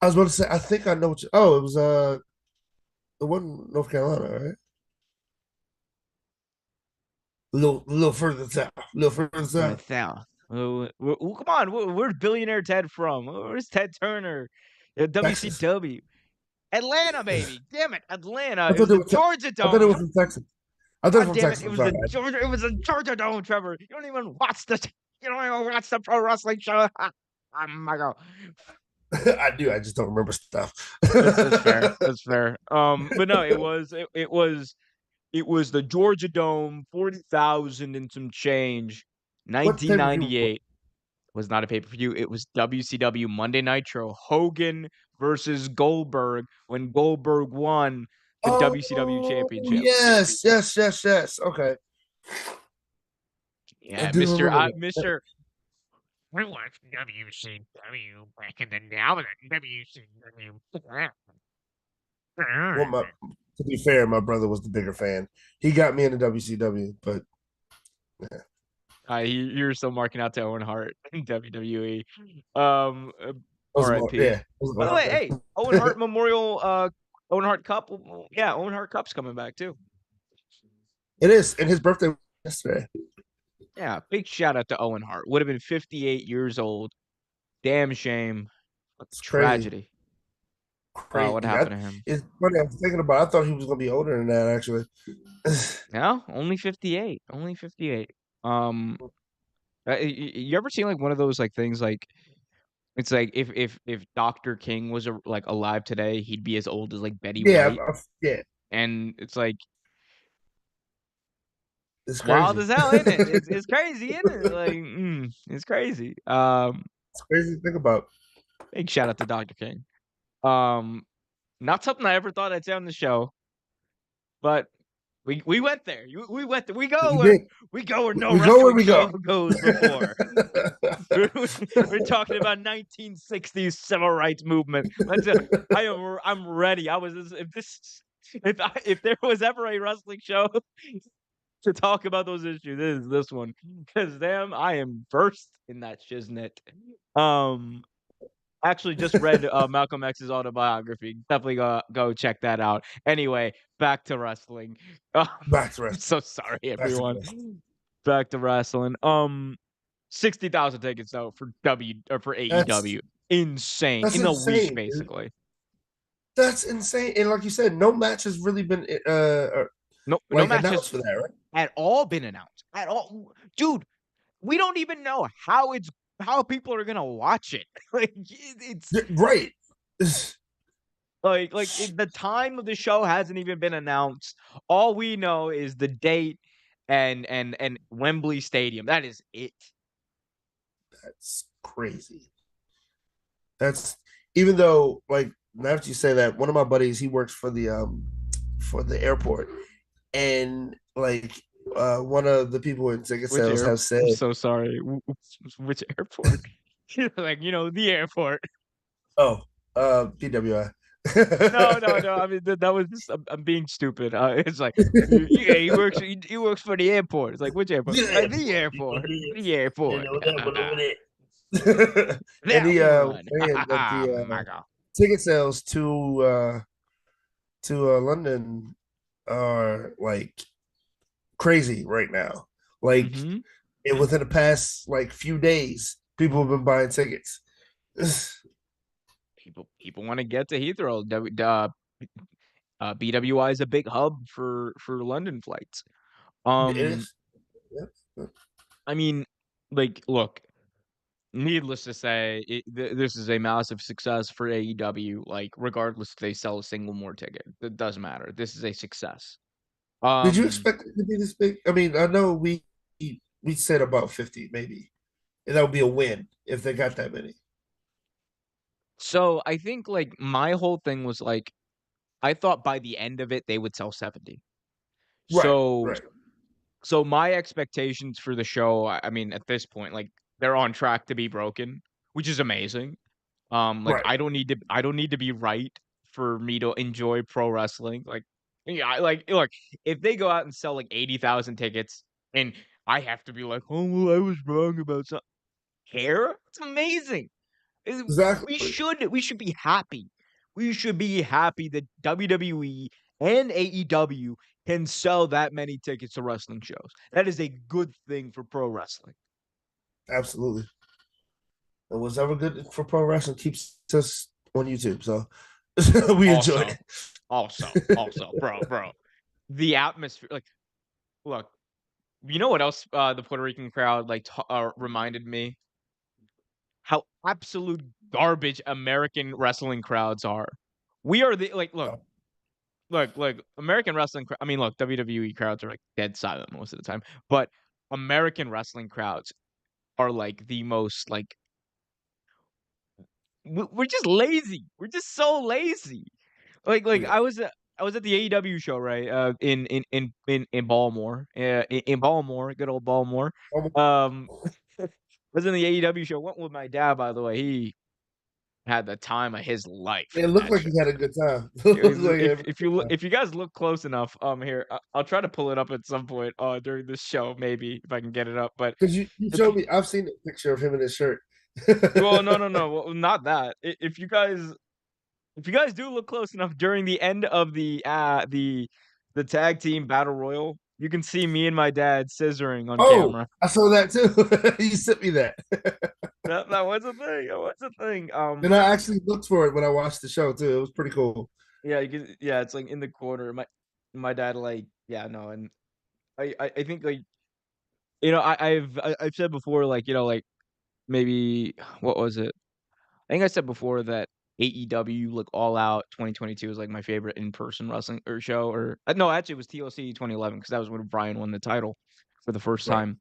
I was about to say I think I know what you. Oh, it was it wasn't North Carolina, right? A little further south, a little further From the south. South. Come on, where's billionaire Ted from? Where's Ted Turner? Texas. WCW. Atlanta, baby. Damn it, Atlanta. I It was thought they the were. Georgia I thought it was Dome. from Texas. I thought it was God from damn it, Texas. it I'm was the sorry. Georgia. It was the Georgia Dome, Trevor. You don't even watch the. You don't even watch the pro wrestling show. Oh my god. I do. I just don't remember stuff. That's fair. That's fair. But no, it was the Georgia Dome, 40,000 and some change. What pay per view? 1998 was not a pay-per-view. It was WCW Monday Nitro. Hogan versus Goldberg when Goldberg won the WCW Oh championship. yes, yes, yes, yes. Okay, I Yeah, do Mr. remember that. Mr. I watched WCW back in the day. I was at WCW. Well, to be fair, my brother was the bigger fan. He got me into WCW, but yeah, You're still marking out to Owen Hart in WWE. Um, uh, it was more. RIP. Yeah, it was By the way, hey, Owen more. Hart Memorial, Owen Hart Cup. Yeah, Owen Hart Cup's coming back too. It is, and his birthday was yesterday. Yeah, big shout out to Owen Hart. Would have been 58 years old. Damn shame. What It's crazy, tragedy. What crazy. happened to him? It's funny. I was thinking about. I thought he was gonna be older than that. Actually, No, only 58. Only 58. Um, you ever seen like one of those like things like it's like if Dr. King was like alive today, he'd be as old as like Betty yeah, White, yeah. and it's like It's wild crazy. as hell, isn't it? It's crazy, isn't it? Like, it's crazy. It's crazy to think about. Big shout out to Dr. King. Um, Not something I ever thought I'd say on the show, but we went there. We went there. We did. We go where no We go where wrestling we show go. goes before. We're talking about 1960s civil rights movement. I'm ready. If there was ever a wrestling show to talk about those issues, this is this one. Because damn, I am versed in that shiznit. Um, Actually just read Malcolm X's autobiography. Definitely go check that out. Anyway, back to wrestling. Back to I'm wrestling. so sorry, Back to everyone. wrestling. Back to wrestling. 60,000 tickets though for for That's AEW. Insane. that's In a week, insane, dude. basically. That's insane. And like you said, no match has really been No like match has announced for that, right? at all been announced. At all. Dude, we don't even know how people are gonna watch it. Like it's Right. the time of the show hasn't even been announced. All we know is the date and Wembley Stadium. That is it. That's crazy. That's even though like now that you say that, one of my buddies he works for the airport, and like one of the people in ticket Which sales air? have said I'm so sorry. Which airport? Like the airport. Oh, PWI. No, no, no. I mean, that was just I'm being stupid. It's like, yeah, he works for the airport. It's like, which airport? Yeah, The you know airport, this. the You airport. know that one over there. That Was one. saying that the My God. ticket sales to London are like crazy right now. Like Hmm. within the past like few days, people have been buying tickets. People want to get to Heathrow. BWI is a big hub for London flights. It Um, is. Yep. I mean, like, look, needless to say, this is a massive success for AEW. Like, regardless if they sell a single more ticket, it doesn't matter. This is a success. Did you Um, expect it to be this big? I mean, I know we said about 50 maybe, and that would be a win if they got that many. so I think like my whole thing was like I thought by the end of it they would sell 70. Right, So right, so my expectations for the show, I mean, at this point, like they're on track to be broken, which is amazing. Like right. I don't need to be right for me to enjoy pro wrestling. Like, yeah, like look, if they go out and sell like 80,000 tickets and I have to be like, oh well, I was wrong about something. Care? It's amazing. Exactly. We should be happy. We should be happy that WWE and AEW can sell that many tickets to wrestling shows. That is a good thing for pro wrestling. Absolutely. And what's ever good for pro wrestling keeps us on YouTube. So we enjoy Also, also, bro, the atmosphere. Like, look, you know what else? The Puerto Rican crowd reminded me how absolute garbage American wrestling crowds are. We are the like, it. look, American wrestling. I mean, look, WWE crowds are like dead silent most of the time, but American wrestling crowds are like the most like we're just lazy. We're just so lazy. Like We are. I was at the AEW show, right? In Baltimore, in Baltimore, good old Baltimore. Um, I was in the AEW show. Went with my dad, by the way. He had the time of his life It at looked that like show. he had a good time. It It was looked like he had a if good time. if you guys look close enough, here I'll try to pull it up at some point during this show, maybe if I can get it up. But Because you if showed you, me, I've seen a picture of him in his shirt. well, no, well, not that. If you guys do look close enough during the end of the tag team battle royal, you can see me and my dad scissoring on Oh, camera. I saw that too. You sent me that. That was a thing. That was a thing. And I actually looked for it when I watched the show too. It was pretty cool. Yeah, yeah, it's like in the corner. My dad like yeah no, and I think like I've said before like like maybe what was it? I think I said before that AEW like All Out 2022 is like my favorite in person wrestling or show or no actually it was TLC 2011 because that was when Brian won the title for the first Right. time.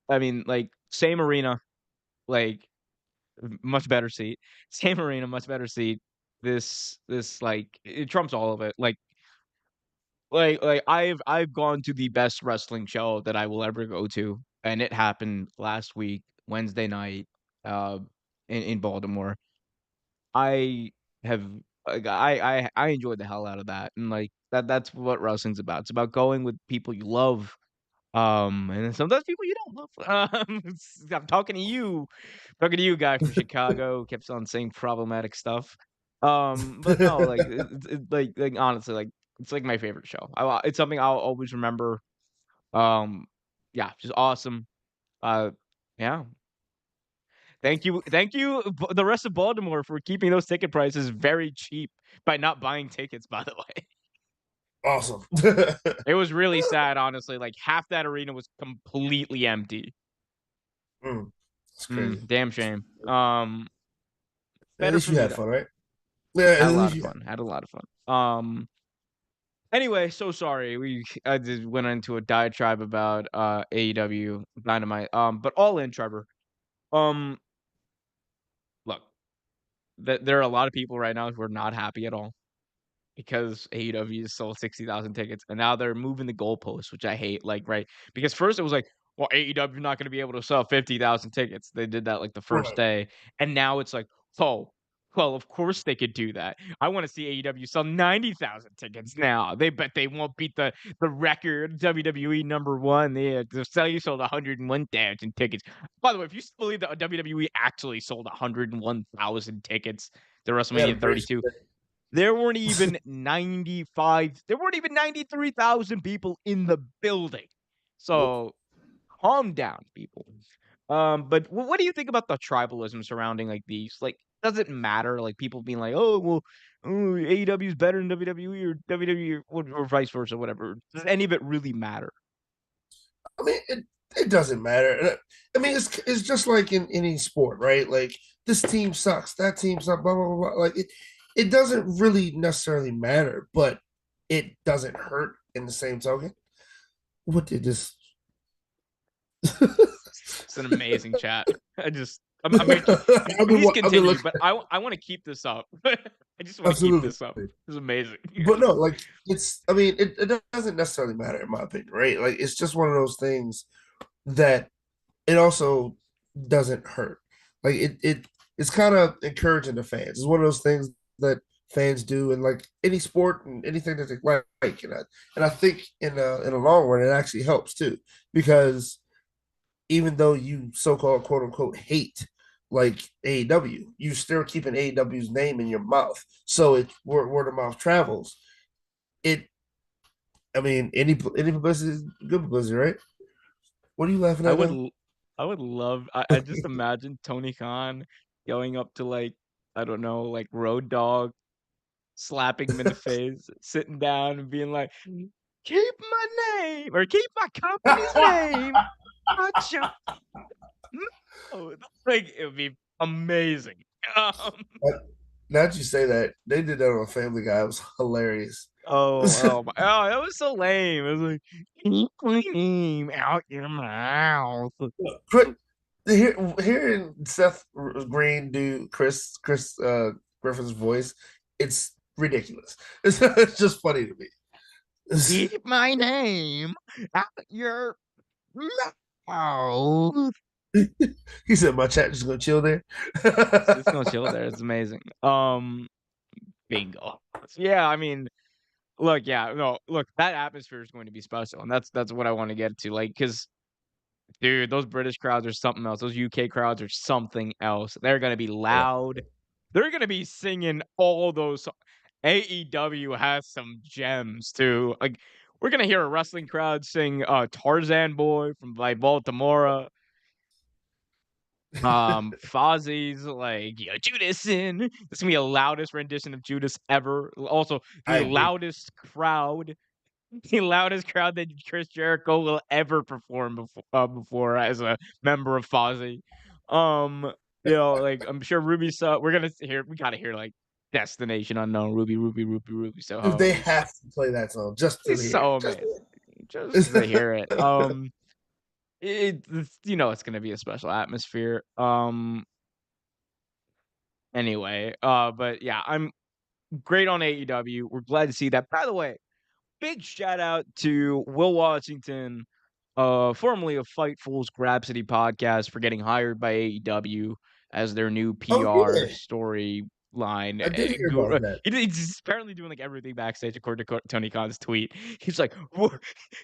I mean like same arena like much better seat, same arena much better seat. This like it trumps all of it like I've gone to the best wrestling show that I will ever go to, and it happened last week, Wednesday night, uh, in Baltimore. I have like I enjoyed the hell out of that, and like that's what wrestling's about. It's about going with people you love, and then sometimes people you don't love. I'm talking to you, guy from Chicago, keeps on saying problematic stuff. But no, like like honestly, like it's like my favorite show. It's something I'll always remember. Um, yeah, just awesome. Uh, yeah. Thank you, the rest of Baltimore for keeping those ticket prices very cheap by not buying tickets. By the way, Awesome. it was really sad, honestly. Like half that arena was completely empty. It's crazy. Damn shame. At Better least for you me had though. fun, right? Yeah, at Had a lot least of you had. fun. Had a lot of fun. Anyway, so sorry. I just went into a diatribe about AEW Dynamite. But all in, Trevor. Um, look, there are a lot of people right now who are not happy at all because AEW sold 60,000 tickets and now they're moving the goalposts, which I hate. Like, right? Because first it was like, well, AEW not going to be able to sell 50,000 tickets. They did that like the first Right. day, and now it's like, Oh, well, of course they could do that. I wanna see AEW sell 90,000 tickets now. They bet they won't beat the record WWE number 1. They sold 101,000 tickets. By the way, if you still believe that WWE actually sold 101,000 tickets to They had a WrestleMania great 32, there weren't even 93,000 people in the building. nope. So, calm down, people. But what do you think about the tribalism surrounding like these? Like, does it matter? Like people being like, "Oh, well, oh, AEW is better than WWE or WWE or vice versa, whatever." Does any of it really matter? I mean, it doesn't matter. I mean, it's just like in any sport, right? Like this team sucks, that team sucks, blah blah blah. Like it doesn't really necessarily matter, but it doesn't hurt in the same token. What did this? It's an amazing chat. I'm gonna please I've been continue, looking but I want to keep this up. I just want to keep absolutely, this up. It's amazing. but no, like it's. I mean, it doesn't necessarily matter in my opinion, right? Like it's just one of those things that it also doesn't hurt. Like it's kind of encouraging the fans. It's one of those things that fans do in like any sport and anything that they like. And I think in the long run it actually helps too because even though you so-called quote unquote hate like AEW, you still keeping AEW's name in your mouth. So it word of mouth travels. It I mean any publicity is good publicity, right? What are you laughing I at would now? l I would love I just imagine Tony Khan going up to, like, I don't know, like, Road Dogg, slapping him in the face, sitting down and being like, "Keep my name or keep my company's name out your mouth." Like, it would be amazing. Um, Now that you say that, they did that on Family Guy. It was hilarious. that was so lame. It was like, "Keep my name out your mouth." But hearing Seth Green do Chris Griffin's voice, it's ridiculous. It's just funny to me. Keep my name out your mouth. He said, "My chat just gonna chill there." It's gonna chill there. It's amazing. Bingo. Yeah, I mean, look, yeah, no, look, that atmosphere is going to be special, and that's what I want to get to. Like, because dude, those British crowds are something else. Those UK crowds are something else. They're gonna be Yeah, loud. They're gonna be singing all those. AEW has some gems too. Like, we're gonna hear a wrestling crowd sing "Tarzan Boy" from by Baltimore. Fozzie's like, "Yeah, Judas in." This is gonna be the loudest rendition of Judas ever. Also, I the agree. loudest crowd, the loudest crowd that Chris Jericho will ever perform before as a member of Fozzy. Like I'm sure Ruby saw. We gotta hear like "Destination Unknown," Ruby They Soho. have to play that song just to It's hear it. so Just amazing, just to to hear it. It's gonna be a special atmosphere. Anyway, but yeah, I'm great on AEW. We're glad to see that. By the way, big shout out to Will Washington, formerly of Fightful's Grapsity podcast, for getting hired by AEW as their new oh PR yeah, storyline I did hear guru. about that. He's apparently doing like everything backstage, according to Tony Khan's tweet. He's like,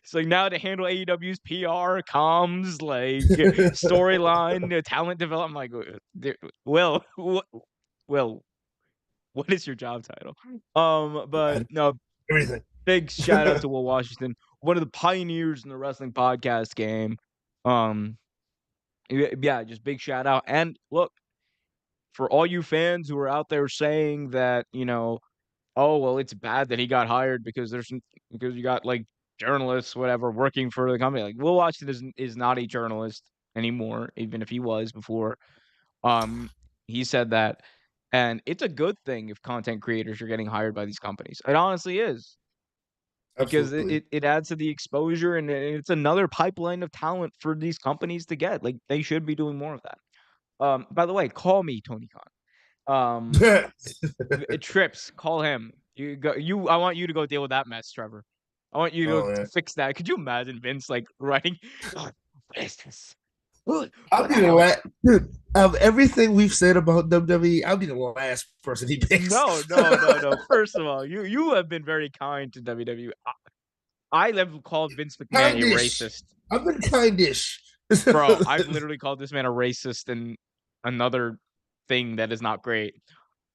it's like now to handle AEW's PR, comms, like storyline, talent development. I'm like, Will, Will, what is your job title? But no, Everything. big shout out to Will Washington, one of the pioneers in the wrestling podcast game. Um, yeah, just big shout out. And look, for all you fans who are out there saying that, oh well, it's bad that he got hired because you got like journalists, whatever, working for the company. Like Will Washington is not a journalist anymore, even if he was before. Um, he said that, and it's a good thing if content creators are getting hired by these companies. It honestly is because it, Absolutely. it, it adds to the exposure and it's another pipeline of talent for these companies to get. Like they should be doing more of that. By the way, call me Tony Khan. Trips, call him. You go. I want you to go deal with that mess, Trevor. I want you to Oh go yeah. fix that. Could you imagine Vince like writing? "Oh, what is this? I'll What be the the hell? last dude. Of everything we've said about WWE, I'll be the last person he picks. No, no, no, no. First of all, you have been very kind to WWE. I have called Vince McMahon a Kindish. racist. I've been kindish. Bro, I've literally called this man a racist and another thing that is not great.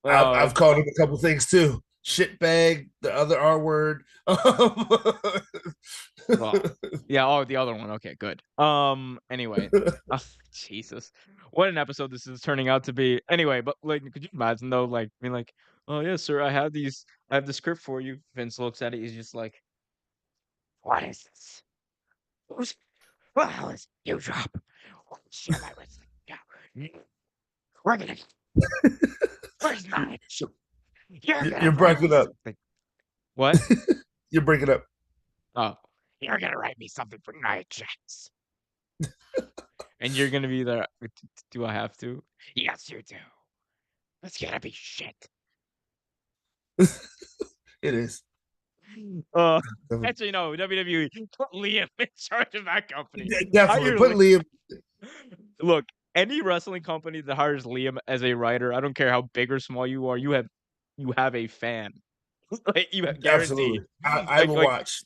Uh, I've called him a couple things too. Shitbag, the other R word. well, yeah, oh, the other one. Okay, good. Anyway, Jesus, what an episode this is turning out to be. Anyway, but like, could you imagine though, like, being like, oh yeah, sir, I have the script for you. Vince looks at it, he's just like, what is this? Who's, what the hell is you drop? Share my wrestling. Yeah. We're gonna, where's mine? You're You're gonna write me breaking up. something. What? You're breaking up. Oh, you're gonna write me something for Night Jacks. And you're gonna be there. Do I have to? Yes, you do. It's gonna be shit. It is. Uh, actually, no. WWE put Liam in charge of that company. Definitely. Hire Put Liam. Liam. Look, any wrestling company that hires Liam as a writer, I don't care how big or small you are, you have a fan. Like you have Absolutely. guaranteed. I will Like watch.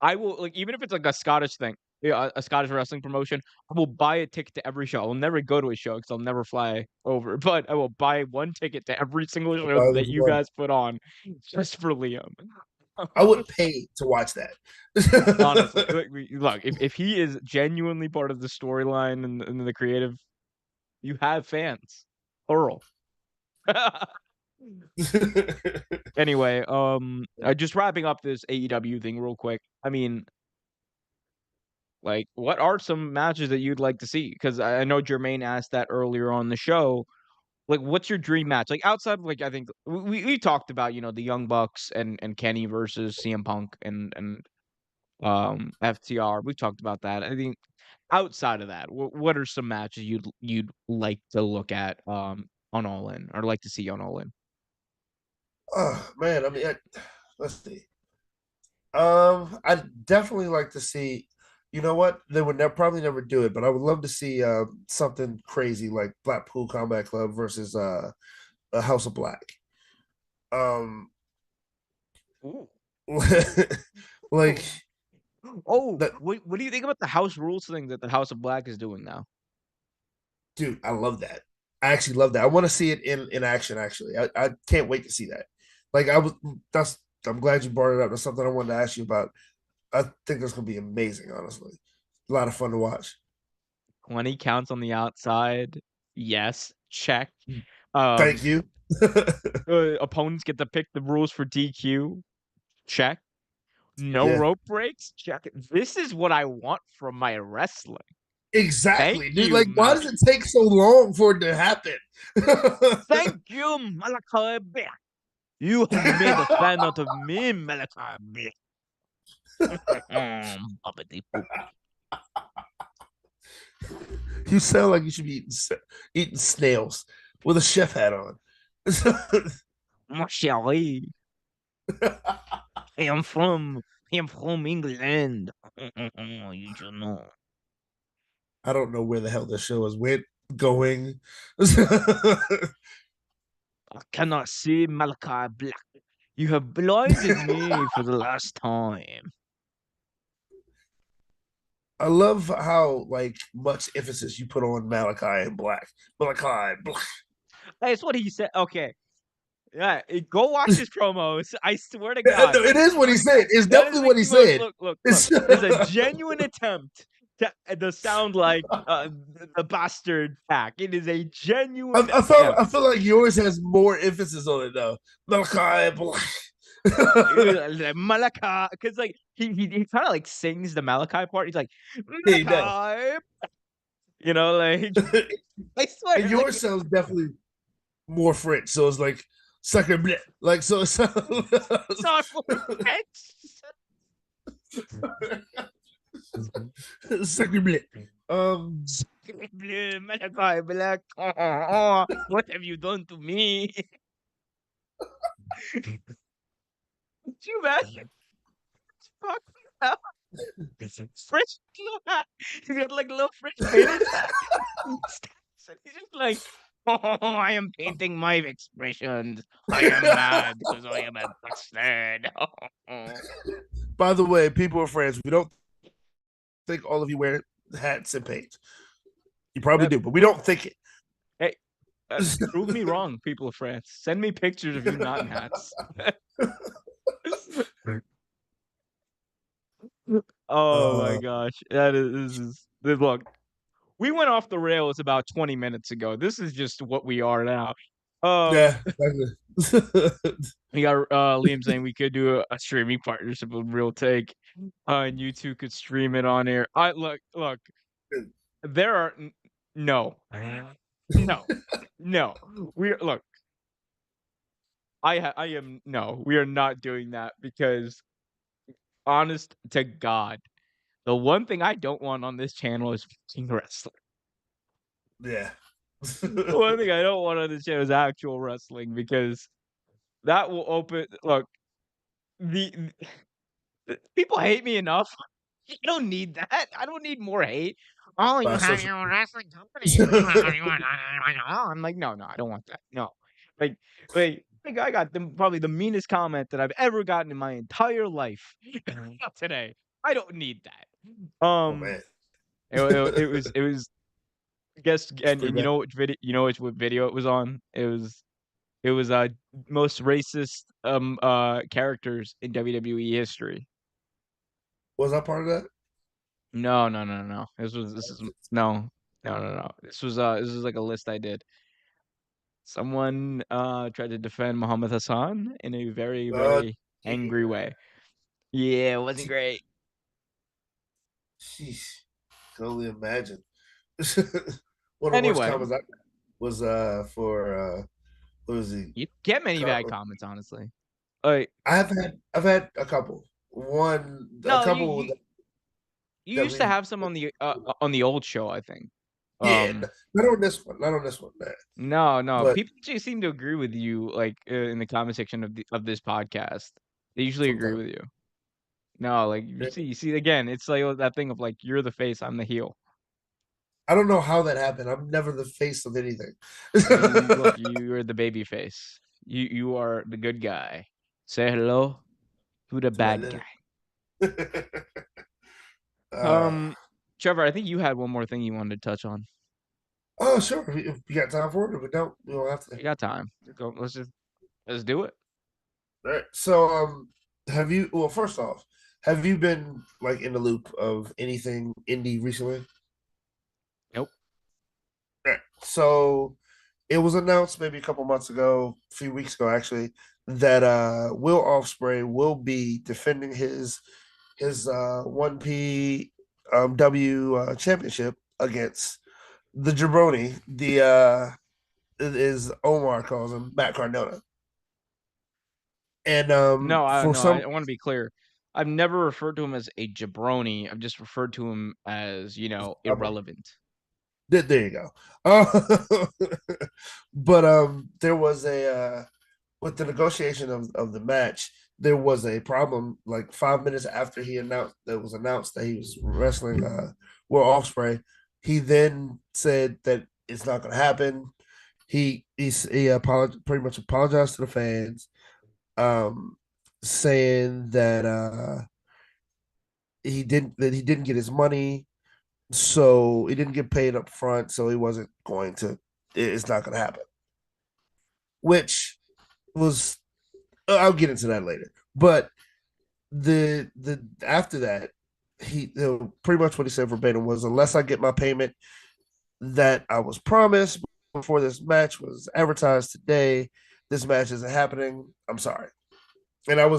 I will like even if it's like a Scottish thing, yeah, a Scottish wrestling promotion. I will buy a ticket to every show. I'll never go to a show because I'll never fly over, but I will buy one ticket to every single show that you guys put on just for Liam. I would pay to watch that. Honestly, look, if he is genuinely part of the storyline and the creative, you have fans. Plural. Anyway, just wrapping up this AEW thing real quick. I mean, like, what are some matches that you'd like to see? Because I know Jermaine asked that earlier on the show. Like, what's your dream match? Like, outside of, like, I think we talked about, the Young Bucks and Kenny versus CM Punk and FTR. We've talked about that. I think outside of that, what are some matches you'd like to look at on All In or like to see on All In? Oh man, I mean, let's see. I'd definitely like to see. You know what? They would probably never do it, but I would love to see something crazy like Blackpool Combat Club versus a House of Black. Um, Ooh. like Oh, that, what do you think about the House Rules thing that the House of Black is doing now? dude. I love that. I actually love that. I want to see it in action. Actually, I can't wait to see that. Like I was, that's. I'm glad you brought it up. That's something I wanted to ask you about. I think that's gonna be amazing. Honestly, a lot of fun to watch. 20 counts on the outside. Yes, check. Um, Thank you. opponents get to pick the rules for DQ. Check. No Yeah, rope breaks. Check. This is what I want from my wrestling. Thank exactly, dude. you, Like, why does it take so long for it to happen? Thank you, Malachi Black. You have made a fan out of me, Malachi Black. Bobbity boop. You sound like you should be eating snails with a chef hat on. Mon chéri, I am from I am from England. You should know. I don't know where the hell this show is went going. I cannot see Malachi Black. You have blinded me for the last time. I love how like much emphasis you put on Malachi and Black. Malachi Black. That's what he said. Okay. Yeah, go watch his promos. I swear to No, God. it is what he said. It's That is definitely like what he the most said. look. There's a genuine attempt to sound like the bastard pack. It is a genuine attempt. I feel like yours has more emphasis on it though. Malachi Black. Malachi, because like he kind of like sings the Malachi part. He's like Yeah, he does. Malachi, like I And swear, like yours sounds definitely more French. So it's like sucker bleh. Like so it's it's not sucker bleh. Malachi, Black. Oh, what have you done to me? Could you imagine? Fuck. French hat. He's got like a little French painter's hat. And he's just like, oh, I am painting my expressions. I am mad because I am a bastard. By the way, people of France, we don't think all of you wear hats and paint. You probably Uh, do, but we don't think it. hey, prove me wrong, people of France. Send me pictures of you not in hats. Oh my uh, gosh, that is this look. We went off the rails about 20 minutes ago. This is just what we are now. Um, yeah, exactly. we got Liam saying we could do a streaming partnership with Real Take, and you two could stream it on air. I look. There are no, no, no. We look. I am no. We are not doing that because honest to God, the one thing I don't want on this channel is fucking wrestling. Yeah. The one thing I don't want on this channel is actual wrestling because that will open. Look, the people hate me enough. You don't need that. I don't need more hate. Oh, you have Social. your own wrestling company. I'm like, no, no, I don't want that. No, like, I got probably the meanest comment that I've ever gotten in my entire life today. I don't need that. Oh man. It was guess It's pretty and you bad. know what video what video it was on? It was most racist characters in WWE history. Was that part of that? No, no, no, no. This is no. No, no, no. This was like a list I did. Someone tried to defend Muhammad Hassan in a very, Uh, very angry yeah. way. Yeah, it wasn't great. Sheesh. Can only imagine. One of the worst Anyway, comments I got was for what was he? you don't get many bad comments, honestly. Like, I've had a couple. A no, you couple you you that used to we have some on the old show, I think. yeah, Um, not on this one, not on this one, man. no, no, But people actually seem to agree with you, like in the comment section of this podcast. They usually agree sometimes with you. No, like you see again, it's like that thing of like you're the face, I'm the heel. I don't know how that happened. I'm never the face of anything. You look, you are the baby face. You are the good guy. Say hello to the To my bad little. guy. uh, Um, Trevor, I think you had one more thing you wanted to touch on. oh, sure. If we got time for it, if we don't, we don't have to. You got time. Go, let's do it. All right. So, have you? Well, first off, have you been like in the loop of anything indie recently? Nope. All right. So, it was announced maybe a couple months ago, a few weeks ago actually, that Will Ospreay will be defending his 1P W championship against the jabroni, the is Omar calls him Matt Cardona. And No, I for no, some I want to be clear. I've never referred to him as a jabroni. I've just referred to him as, irrelevant. there you go. Uh, but there was a with the negotiation of the match, there was a problem like 5 minutes after it was announced that he was wrestling Will Ospreay. He then said that it's not going to happen. He pretty much apologized to the fans, um, saying that he didn't get his money, so he didn't get paid up front, so he wasn't going to. It's not going to happen. Which was I'll get into that later. But the after that, pretty much what he said verbatim was, unless I get my payment that I was promised before this match was advertised today, this match isn't happening. I'm sorry. And that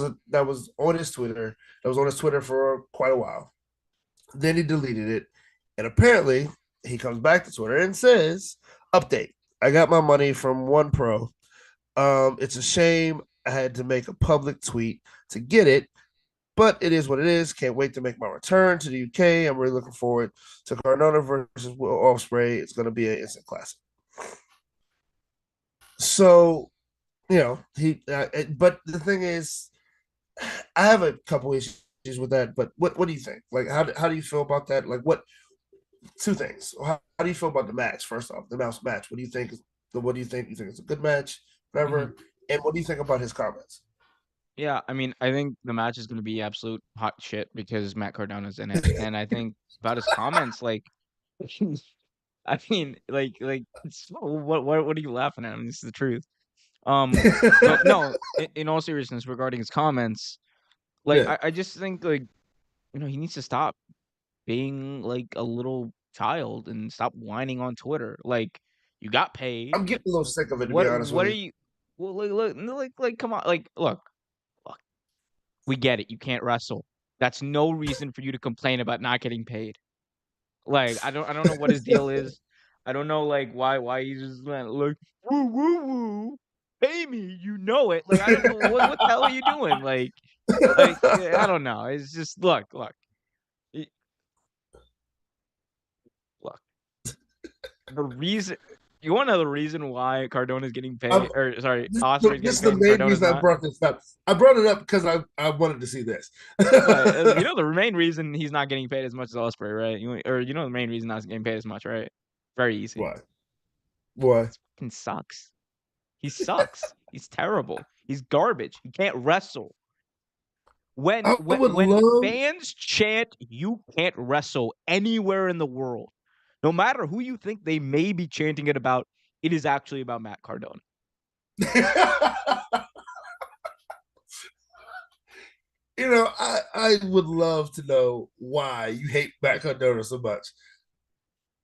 was on his Twitter. That was on his Twitter for quite a while. Then he deleted it, and apparently he comes back to Twitter and says, "Update: I got my money from One Pro. It's a shame I had to make a public tweet to get it, but it is what it is. Can't wait to make my return to the UK. I'm really looking forward to Cardona versus Will Ospreay. It's going to be an instant classic." So, but the thing is, I have a couple issues with that, but what do you think? Like, how do you feel about that? Like, what two things? How do you feel about the match? First off, the mouse match. What do you think? What do you think? You think it's a good match? Mhm. Whatever. And what do you think about his comments? Yeah, I mean, I think the match is gonna be absolute hot shit because Matt Cardona's in it, and I think about his comments, like, I mean, what are you laughing at? I mean, this is the truth. Um, but no, in all seriousness, regarding his comments, like, Yeah, I just think like he needs to stop being like a little child and stop whining on Twitter. Like, you got paid. I'm getting a little sick of it, to be honest What with are you. you? Well, like, come on, like, look, we get it. You can't wrestle. That's no reason for you to complain about not getting paid. Like, I don't know what his deal is. I don't know like why he's just like woo woo woo, pay me, you know it. Like, I don't know what the hell are you doing? Like I don't know. It's just y- look. The reason you want to know the reason why Cardona's getting I'm, paid, or sorry, this, Osprey's this getting is the paid and main Cardona's reason I not? brought this up. I brought it up because I wanted to see this. The main reason he's not getting paid as much as Osprey, right? The main reason not getting paid as much, right? Very easy. Why? Why? He fucking sucks. He sucks. He's terrible. He's garbage. He can't wrestle. When I when would when love. fans chant you can't wrestle anywhere in the world, no matter who you think they may be chanting it about, it is actually about Matt Cardona. I would love to know why you hate Matt Cardona so much.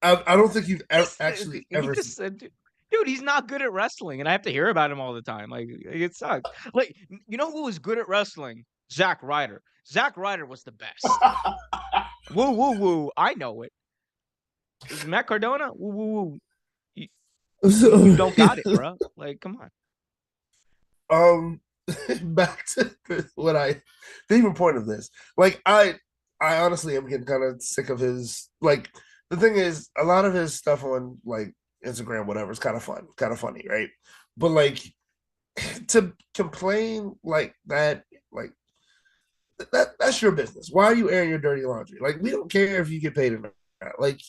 I don't think you've actually He ever just seen. said, dude, he's not good at wrestling, and I have to hear about him all the time. Like, it sucks. Like, you know who was good at wrestling? Zack Ryder. Zack Ryder was the best. Woo woo woo. I know it. Matt Cardona. Woo woo woo. You, you So, don't got it, bro. Like, come on. um, back to what the even point of this. Like, I honestly am getting kind of sick of his. Like, the thing is, a lot of his stuff on like Instagram, whatever, is kind of fun, kind of funny, right? But like to complain like that, like that's your business. Why are you airing your dirty laundry? Like, we don't care if you get paid or not. Like,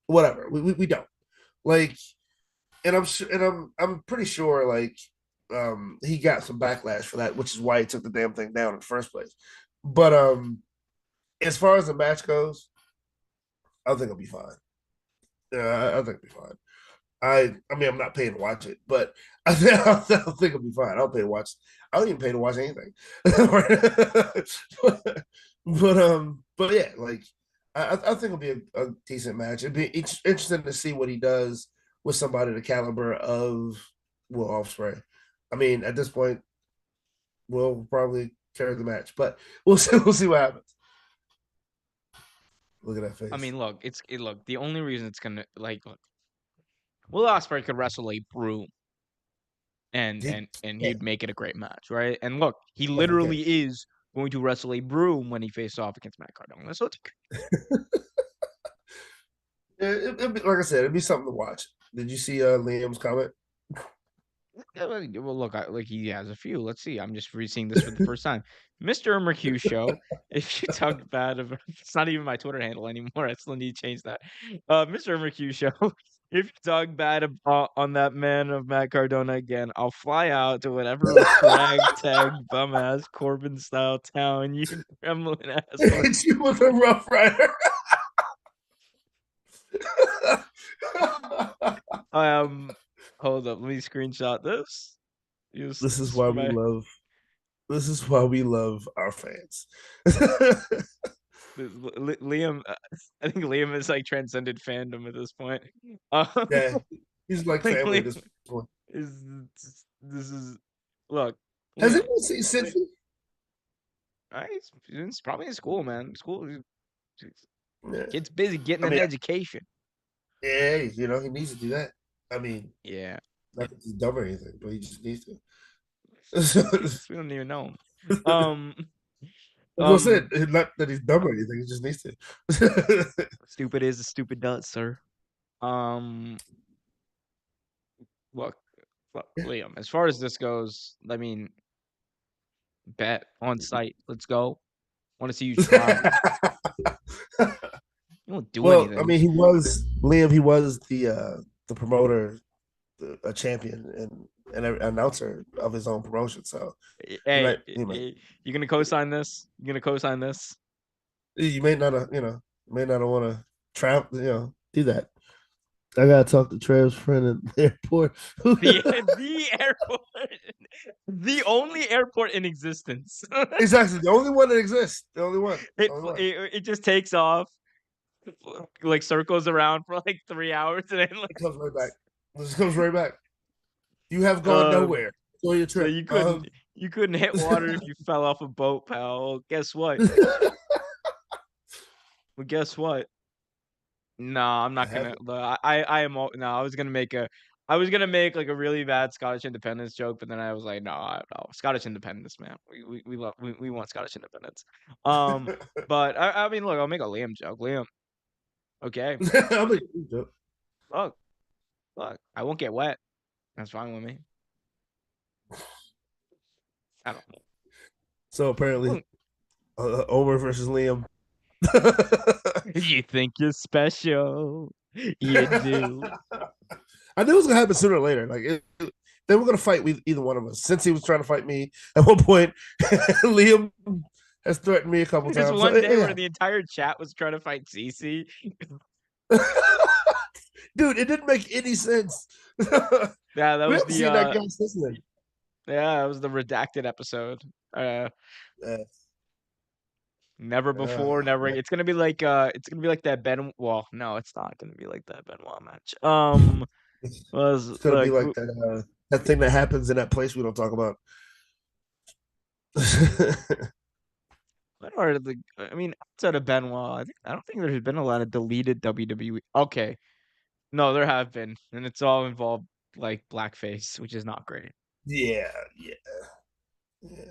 whatever. We don't. Like, and I'm sure, and I'm pretty sure like he got some backlash for that, which is why he took the damn thing down in the first place. But as far as the match goes, I think it'll be fine. Yeah, I think it'll be fine. I mean, I'm not paying to watch it, but I think it'll be fine. I'll pay to watch. I don't even pay to watch anything. But yeah, like I think it'll be a decent match. It'd be interesting to see what he does with somebody the caliber of Will Ospreay. I mean, at this point, we'll probably carry the match, but we'll see. We'll see what happens. Look at that I face. mean, look. The only reason it's gonna look, Will Ospreay could wrestle a broom, and He and and can he'd make it a great match, right? And look, he definitely can. literally is going to wrestle a broom when he faces off against Matt Cardona. So it's Like I said, it'd be something to watch. Did you see Liam's comment? yeah, well, look, like he has a few. Let's see. I'm just re-seeing this for the first time. Mr. McHugh Show. If you talk bad of, it's not even my Twitter handle anymore. I still need to change that. Mr. McHugh Show. If you talk bad on that man of Matt Cardona again, I'll fly out to whatever ragtag bum ass Corbin style town you gremlin ass are. Hit you with a rough rider. Um, hold up. Let me screenshot this. Use this is this why for we my love. This is why we love our fans. Liam, I think Liam is like transcended fandom at this point. Um, Yeah, he's like like family at Liam this point. is this is look, Has Liam. anyone seen Symphony? He's probably in school, man. Yeah, Kid's busy getting I an mean, education. yeah, he needs to do that. I mean, Yeah, not that he's dumb or anything, but he just needs to. we don't even know him. Um, That's what I said. um, Not that he's dumb or anything. He just needs to. stupid is, stupid does, sir. Um, look, Liam. As far as this goes, I mean, bet on site. Let's go. Want to see you try. You won't do Well, I anything. mean, he was Liam. He was the promoter, a champion, and an announcer of his own promotion. So Hey, you might you gonna co-sign this? You gonna co-sign this? you may not may not want to travel do that. I gotta talk to Trev's friend at the airport. The airport, the only airport in existence. Exactly the only one that exists. The only one. The It, only one. it just takes off, like circles around for like 3 hours, and then It like, comes right back. This comes right back. You have gone um, nowhere. Enjoy your so trip. you couldn't hit water if you fell off a boat, pal. Well, guess what? Well, guess what? No, I'm I not gonna. haven't. I am. No, I was gonna make like a really bad Scottish independence joke, but then I was like, no, no, Scottish independence, man. We want Scottish independence. Um, but I mean, look, I'll make a Liam joke. Liam, okay, I'm like, look, look, I won't get wet. That's fine with me. I don't so apparently, know. Omer versus Liam. You think you're special? You do. I knew it was gonna happen sooner or later. They were gonna fight with either one of us. Since he was trying to fight me at one point, Liam has threatened me a couple There's times. So one day where yeah, the entire chat was trying to fight Cece. dude, it didn't make any sense. Yeah, that We was haven't the seen that guy since then. yeah, that was the redacted episode. Uh, Never before, never. It's gonna be like that Ben. Well, no, it's not gonna be like that Benoit match. Was it's gonna be like that thing that happens in that place we don't talk about. what are the? I mean, outside of Benoit, I don't think there's been a lot of deleted WWE. Okay, no, there have been, and it's all involved like blackface, which is not great. Yeah, yeah, yeah.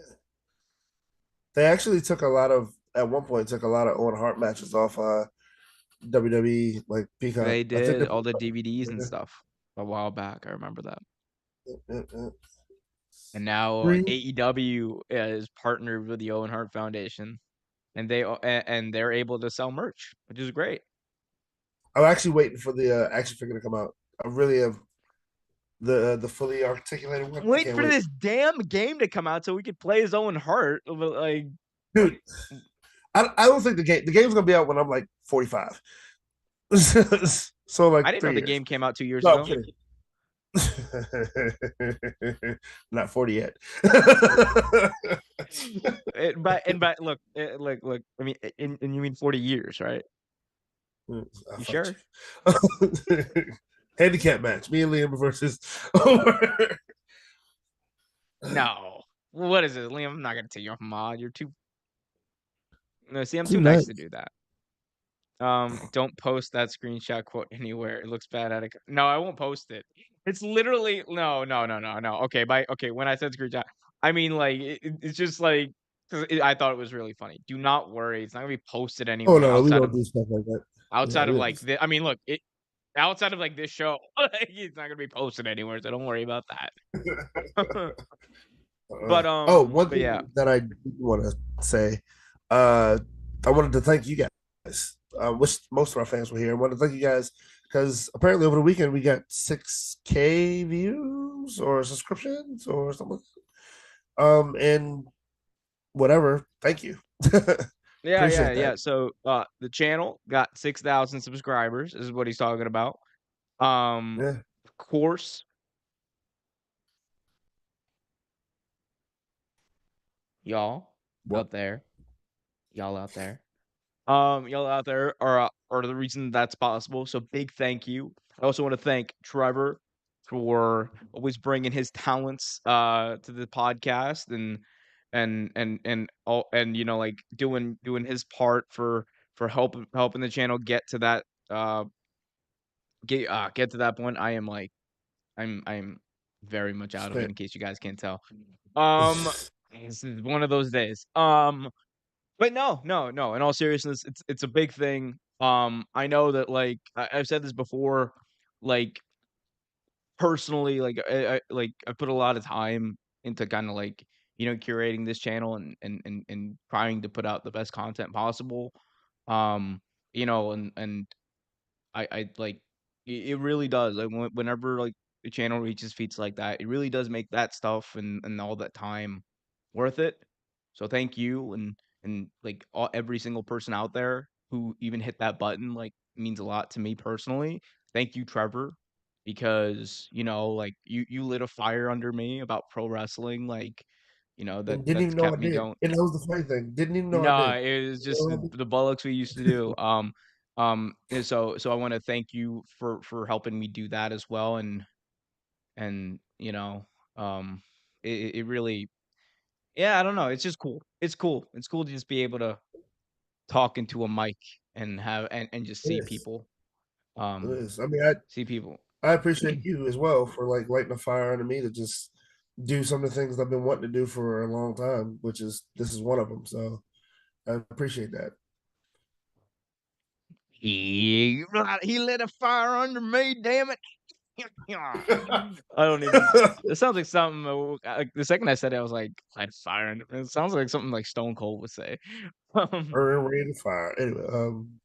They actually took a lot of at one point took a lot of Owen Hart matches off WWE like Peacock. They I think did all the DVDs and stuff a while back. I remember that. they And now three. AEW is partnered with the Owen Hart Foundation, and they're able to sell merch, which is great. I'm actually waiting for the action figure to come out. I really am the fully articulated one. I'm I waiting can't for wait, this damn game to come out so we could play his Owen Hart. But like, dude. I don't think the game's gonna be out when I'm like 45. So like I didn't know the 3 years. game came out 2 years No, I'm ago. kidding. Not 40 yet. But look, look. I mean, and you mean 40 years, right? I'll You fight sure? you. Handicap match. Me and Liam versus No. What is it, Liam? I'm not gonna take you off mod. You're too. No, see, I'm too too nice nice. to do that. Don't post that screenshot quote anywhere. It looks bad at it. No, I won't post it. It's literally no. Okay, when I said screenshot, I mean like it's just like 'cause I thought it was really funny. Do not worry, it's not gonna be posted Oh anywhere no, we don't do stuff like that. Yeah, outside we of don't. like this. I mean, look, it outside of like this show, like, it's not gonna be posted anywhere, so don't worry about that. One But yeah, thing that I want to say, uh, I wanted to thank you guys. Wish most of our fans were here. I want to thank you guys because apparently over the weekend we got 6K views or subscriptions or something. And whatever. Thank you. Appreciate that. yeah. So the channel got 6,000 subscribers. Is what he's talking about. Yeah. Of course, y'all What? out there, y'all out there, y'all out there are the reason that's possible. So big thank you. I also want to thank Trevor for always bringing his talents to the podcast and you know like doing his part for helping the channel get to that uh get to that point. I am like I'm very much out of it Spent. in case you guys can't tell. This is one of those days. But no. In all seriousness, it's a big thing. I know that like I've said this before, like personally, like I put a lot of time into kind of like curating this channel and trying to put out the best content possible. Um, and I like it really does. Like whenever like the channel reaches feats like that, it really does make that stuff and all that time worth it. So thank you and like every single person out there who even hit that button like means a lot to me personally. Thank you, Trevor, because like you lit a fire under me about pro wrestling, like And didn't that's even know kept I me did. going. And that was the funny thing. Didn't even know I No, did. it was You just know what I mean? the Bullocks we used to do. And so I want to thank you for helping me do that as well, and um, it really, yeah, I don't know, it's just cool. It's cool. It's cool to just be able to talk into a mic and have and just It see is. people, It um, is. I mean, see people. I appreciate you as well for like lighting a fire under me to just do some of the things I've been wanting to do for a long time, which is this is one of them. So I appreciate that. He lit a fire under me, damn it. I don't even. It sounds like something. The second I said it, I was like, "Light a fire." It sounds like something like Stone Cold would say. Um, Burn, rain, and fire. Anyway,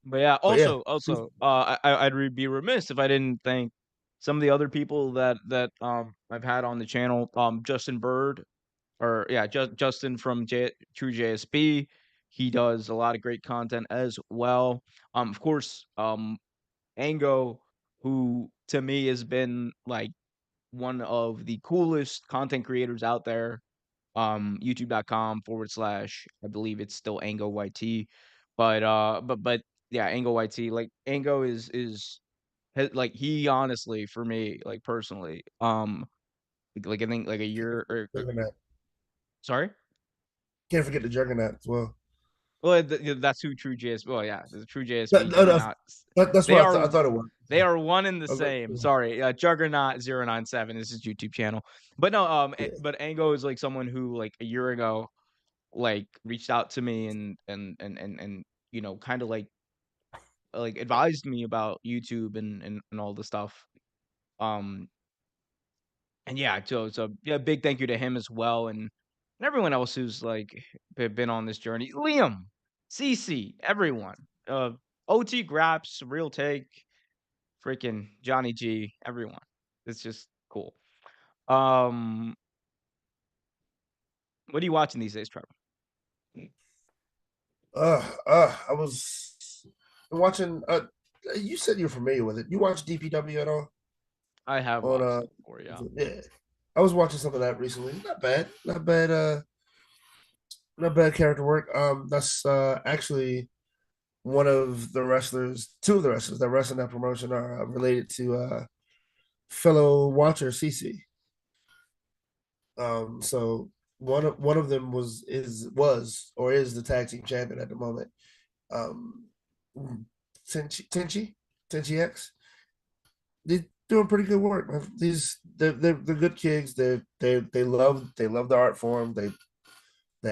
but yeah. but yeah, Also, I'd be remiss if I didn't thank some of the other people that I've had on the channel. Justin Bird, or yeah, Justin from True JSB. He does a lot of great content as well. Of course, Ango, who to me has been like one of the coolest content creators out there. YouTube.com/, I believe it's still Ango YT. But yeah, Ango YT. Like Ango like he honestly for me, like personally, like I think like a year or Juggernaut. sorry? Can't forget the Juggernaut as well. Well, that's who True JS. Well, yeah, the True JSB No, no, Juggernauts. that's They what are I thought it was. they are one and the I was like, same. Sorry, Juggernaut 097 is his YouTube channel. But no, yeah. but Ango is like someone who like a year ago like reached out to me and kind of like advised me about YouTube and all the stuff. Um, and yeah, so yeah, big thank you to him as well, and everyone else who's like been on this journey. Liam, CC, everyone, OT Graps, Real Take, freaking Johnny G, everyone. It's just cool. Um, what are you watching these days, Trevor? I was watching. You said you're familiar with it. You watch DPW at all? I have On watched it before, yeah. yeah. I was watching some of that recently. Not bad. Not bad. Not bad character work. That's actually one of the wrestlers, two of the wrestlers that wrestle in that promotion are related to fellow watcher CC. So one of them was or is the tag team champion at the moment. Um, Tenchi X. They're doing pretty good work. They're good kids. They love the art form. They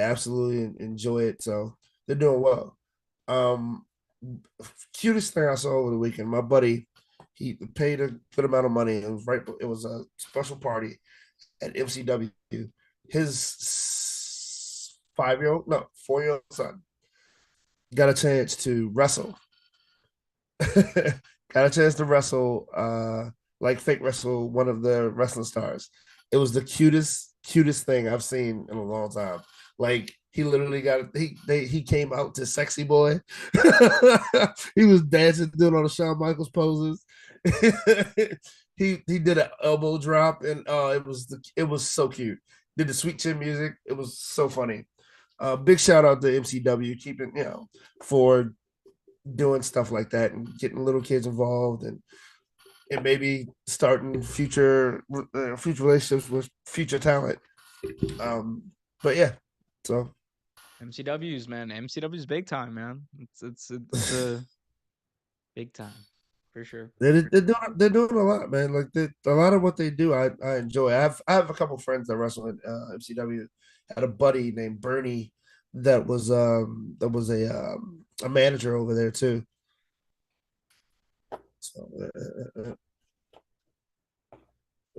absolutely enjoy it. So they're doing well. Um, Cutest thing I saw over the weekend. My buddy, he paid a good amount of money. It was right. It was a special party at MCW. His 5-year-old, no, 4-year-old son got a chance to wrestle. Got a chance to wrestle, like fake wrestle one of the wrestling stars. It was the cutest thing I've seen in a long time. Like he literally he came out to sexy boy. He was dancing, doing all the Shawn Michaels poses. He did an elbow drop, and it was so cute. Did the sweet chin music. It was so funny. Big shout out to MCW, keeping for doing stuff like that and getting little kids involved and maybe starting future relationships with future talent. Um, but yeah, so MCW's man, MCW's big time, man. It's a big time for sure. they're doing a lot, man. Like a lot of what they do, I enjoy. I have a couple friends that wrestle in MCW. Had a buddy named Bernie that was a manager over there too. So, are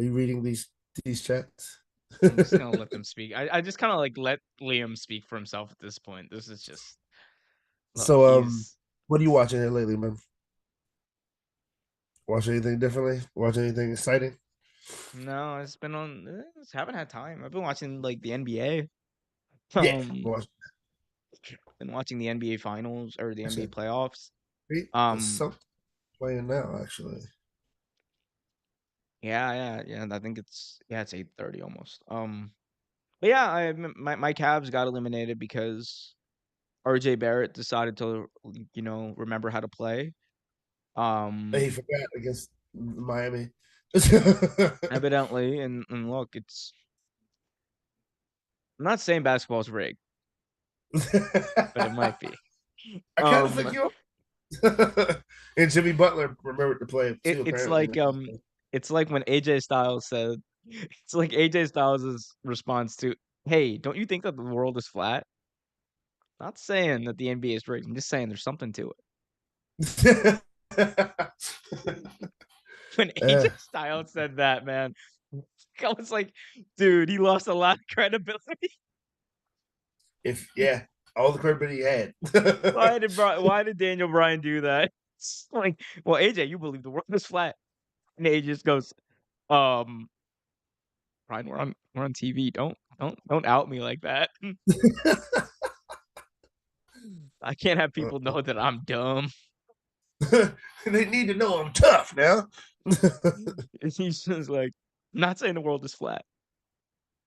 you reading these chats? I'm just gonna let them speak. I just kind of like let Liam speak for himself at this point. This is just look. So, He's what are you watching here lately, man? Watch anything differently? Watch anything exciting? no. It's been on. Just haven't had time. I've been watching like the NBA. Yeah, Um, watch. been watching the NBA finals or the NBA Actually, playoffs. wait, there's Um, something playing now. Actually, yeah. I think it's 8:30 almost. But yeah, my Cavs got eliminated because RJ Barrett decided to remember how to play. he Um, forgot against Miami. evidently, and look, I'm not saying basketball's rigged, but it might be. I kind of think Um, you. And Jimmy Butler remembered to play it, too. it's Apparently, like um, it's like when AJ Styles said, it's like AJ Styles' response to, "Hey, don't you think that the world is flat?" Not saying that the NBA is rigged. I'm just saying there's something to it. When AJ uh, Styles said that, man, I was like, dude, he lost a lot of credibility. if yeah, all the credit he had. Why did Daniel Bryan do that? It's like, well, AJ, you believe the world is flat. And AJ just goes, um, Bryan, we're on TV. Don't out me like that. I can't have people know that I'm dumb. They need to know I'm tough now. And he's just like, I'm not saying the world is flat.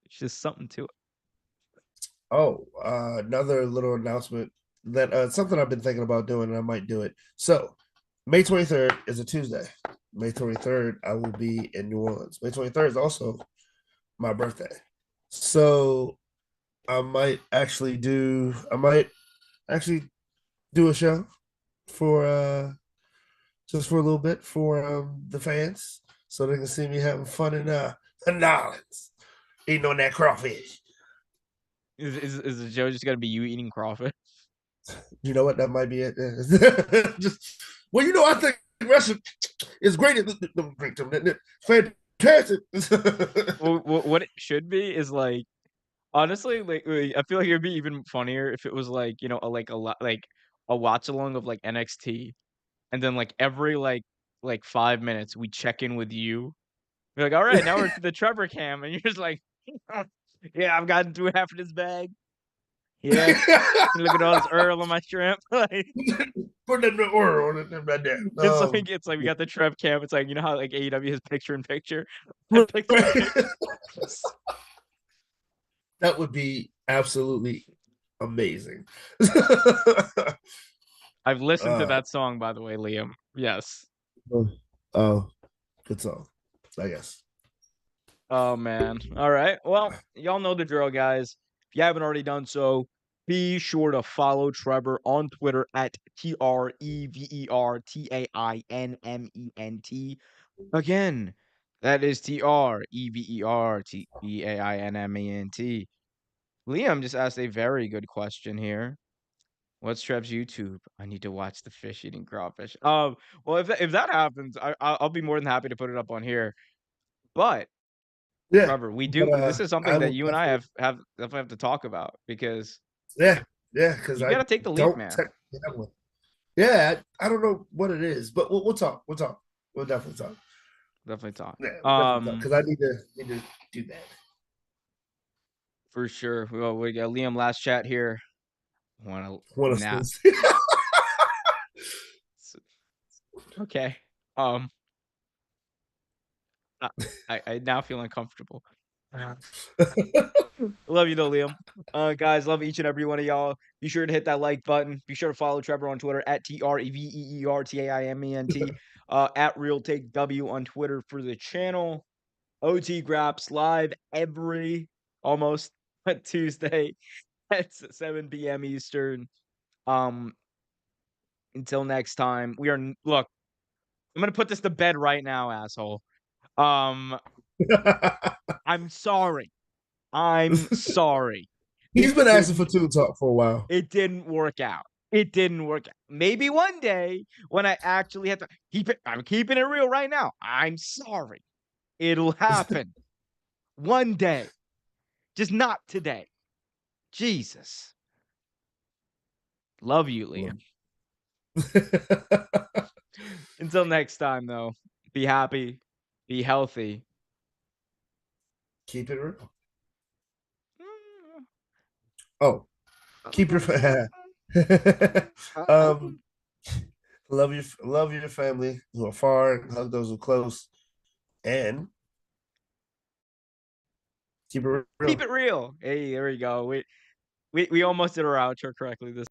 It's just something to it. Oh, another little announcement that something I've been thinking about doing, and I might do it. So, May 23rd is a Tuesday. May 23rd, I will be in New Orleans. May 23rd is also my birthday. So, I might actually do a show for just for a little bit for the fans so they can see me having fun in New Orleans, eating on that crawfish. Is the show just gonna be you eating crawfish? You know what? That might be it. Just well, I think Russia is great at fantastic. Well, what it should be is like honestly, like, I feel like it'd be even funnier if it was like a watch along of like NXT, and then like every like 5 minutes we check in with you. We're like, all right, now we're to the Trevor cam, and you're just like, yeah, I've gotten through half of this bag. Yeah, look at all this Earl on my shrimp. Like, Put that in the oil on it right there. it's like we got the Trev cam. It's like you know how like AEW is picture in picture, and picture in picture. That would be absolutely amazing. I've listened to uh, that song, by the way, Liam. Yes. oh, good song, I guess. Oh man. All right. Well, y'all know the drill, guys. If you haven't already done so, be sure to follow Trevor on Twitter at TREVERTAINMENT. Again, that is TREVERTAINMENT. Liam just asked a very good question here. What's Trev's YouTube? I need to watch the fish eating crawfish. Well, if that happens, I'll be more than happy to put it up on here. But Yeah, Trevor, we but do. This is I something that will you and I definitely. have definitely have to talk about because Yeah, yeah, because you I got to take the leap, don't man. technically have one. Yeah, I don't know what it is, but we'll talk. We'll talk. We'll definitely talk. Definitely talk. Yeah, we'll definitely talk because I need to do that. For sure. Well, we got Liam last chat here. Want to Want now? to Okay. Um, I I now feel uncomfortable. Love you though, Liam. Guys, love each and every one of y'all. Be sure to hit that like button. Be sure to follow Trevor on Twitter at TREVERTAIMENT. At Real Take W on Twitter for the channel. OT Graps live every almost Tuesday at 7 p.m. Eastern. Um, until next time, look. I'm gonna put this to bed right now, asshole. Um, I'm sorry. I'm sorry. He's It been asking for didn't Tune Talk for a while. it didn't work out. It didn't work out. Maybe one day when I actually have to keep it, I'm keeping it real right now. I'm sorry. It'll happen one day. Just not today. Jesus. Love you, Love. Liam. Until next time, though, be happy, be healthy. Keep it real. Oh, keep your um love your family who are far and hug those who are close and keep it Keep real. it real. Hey, there we go. We almost did our outro correctly this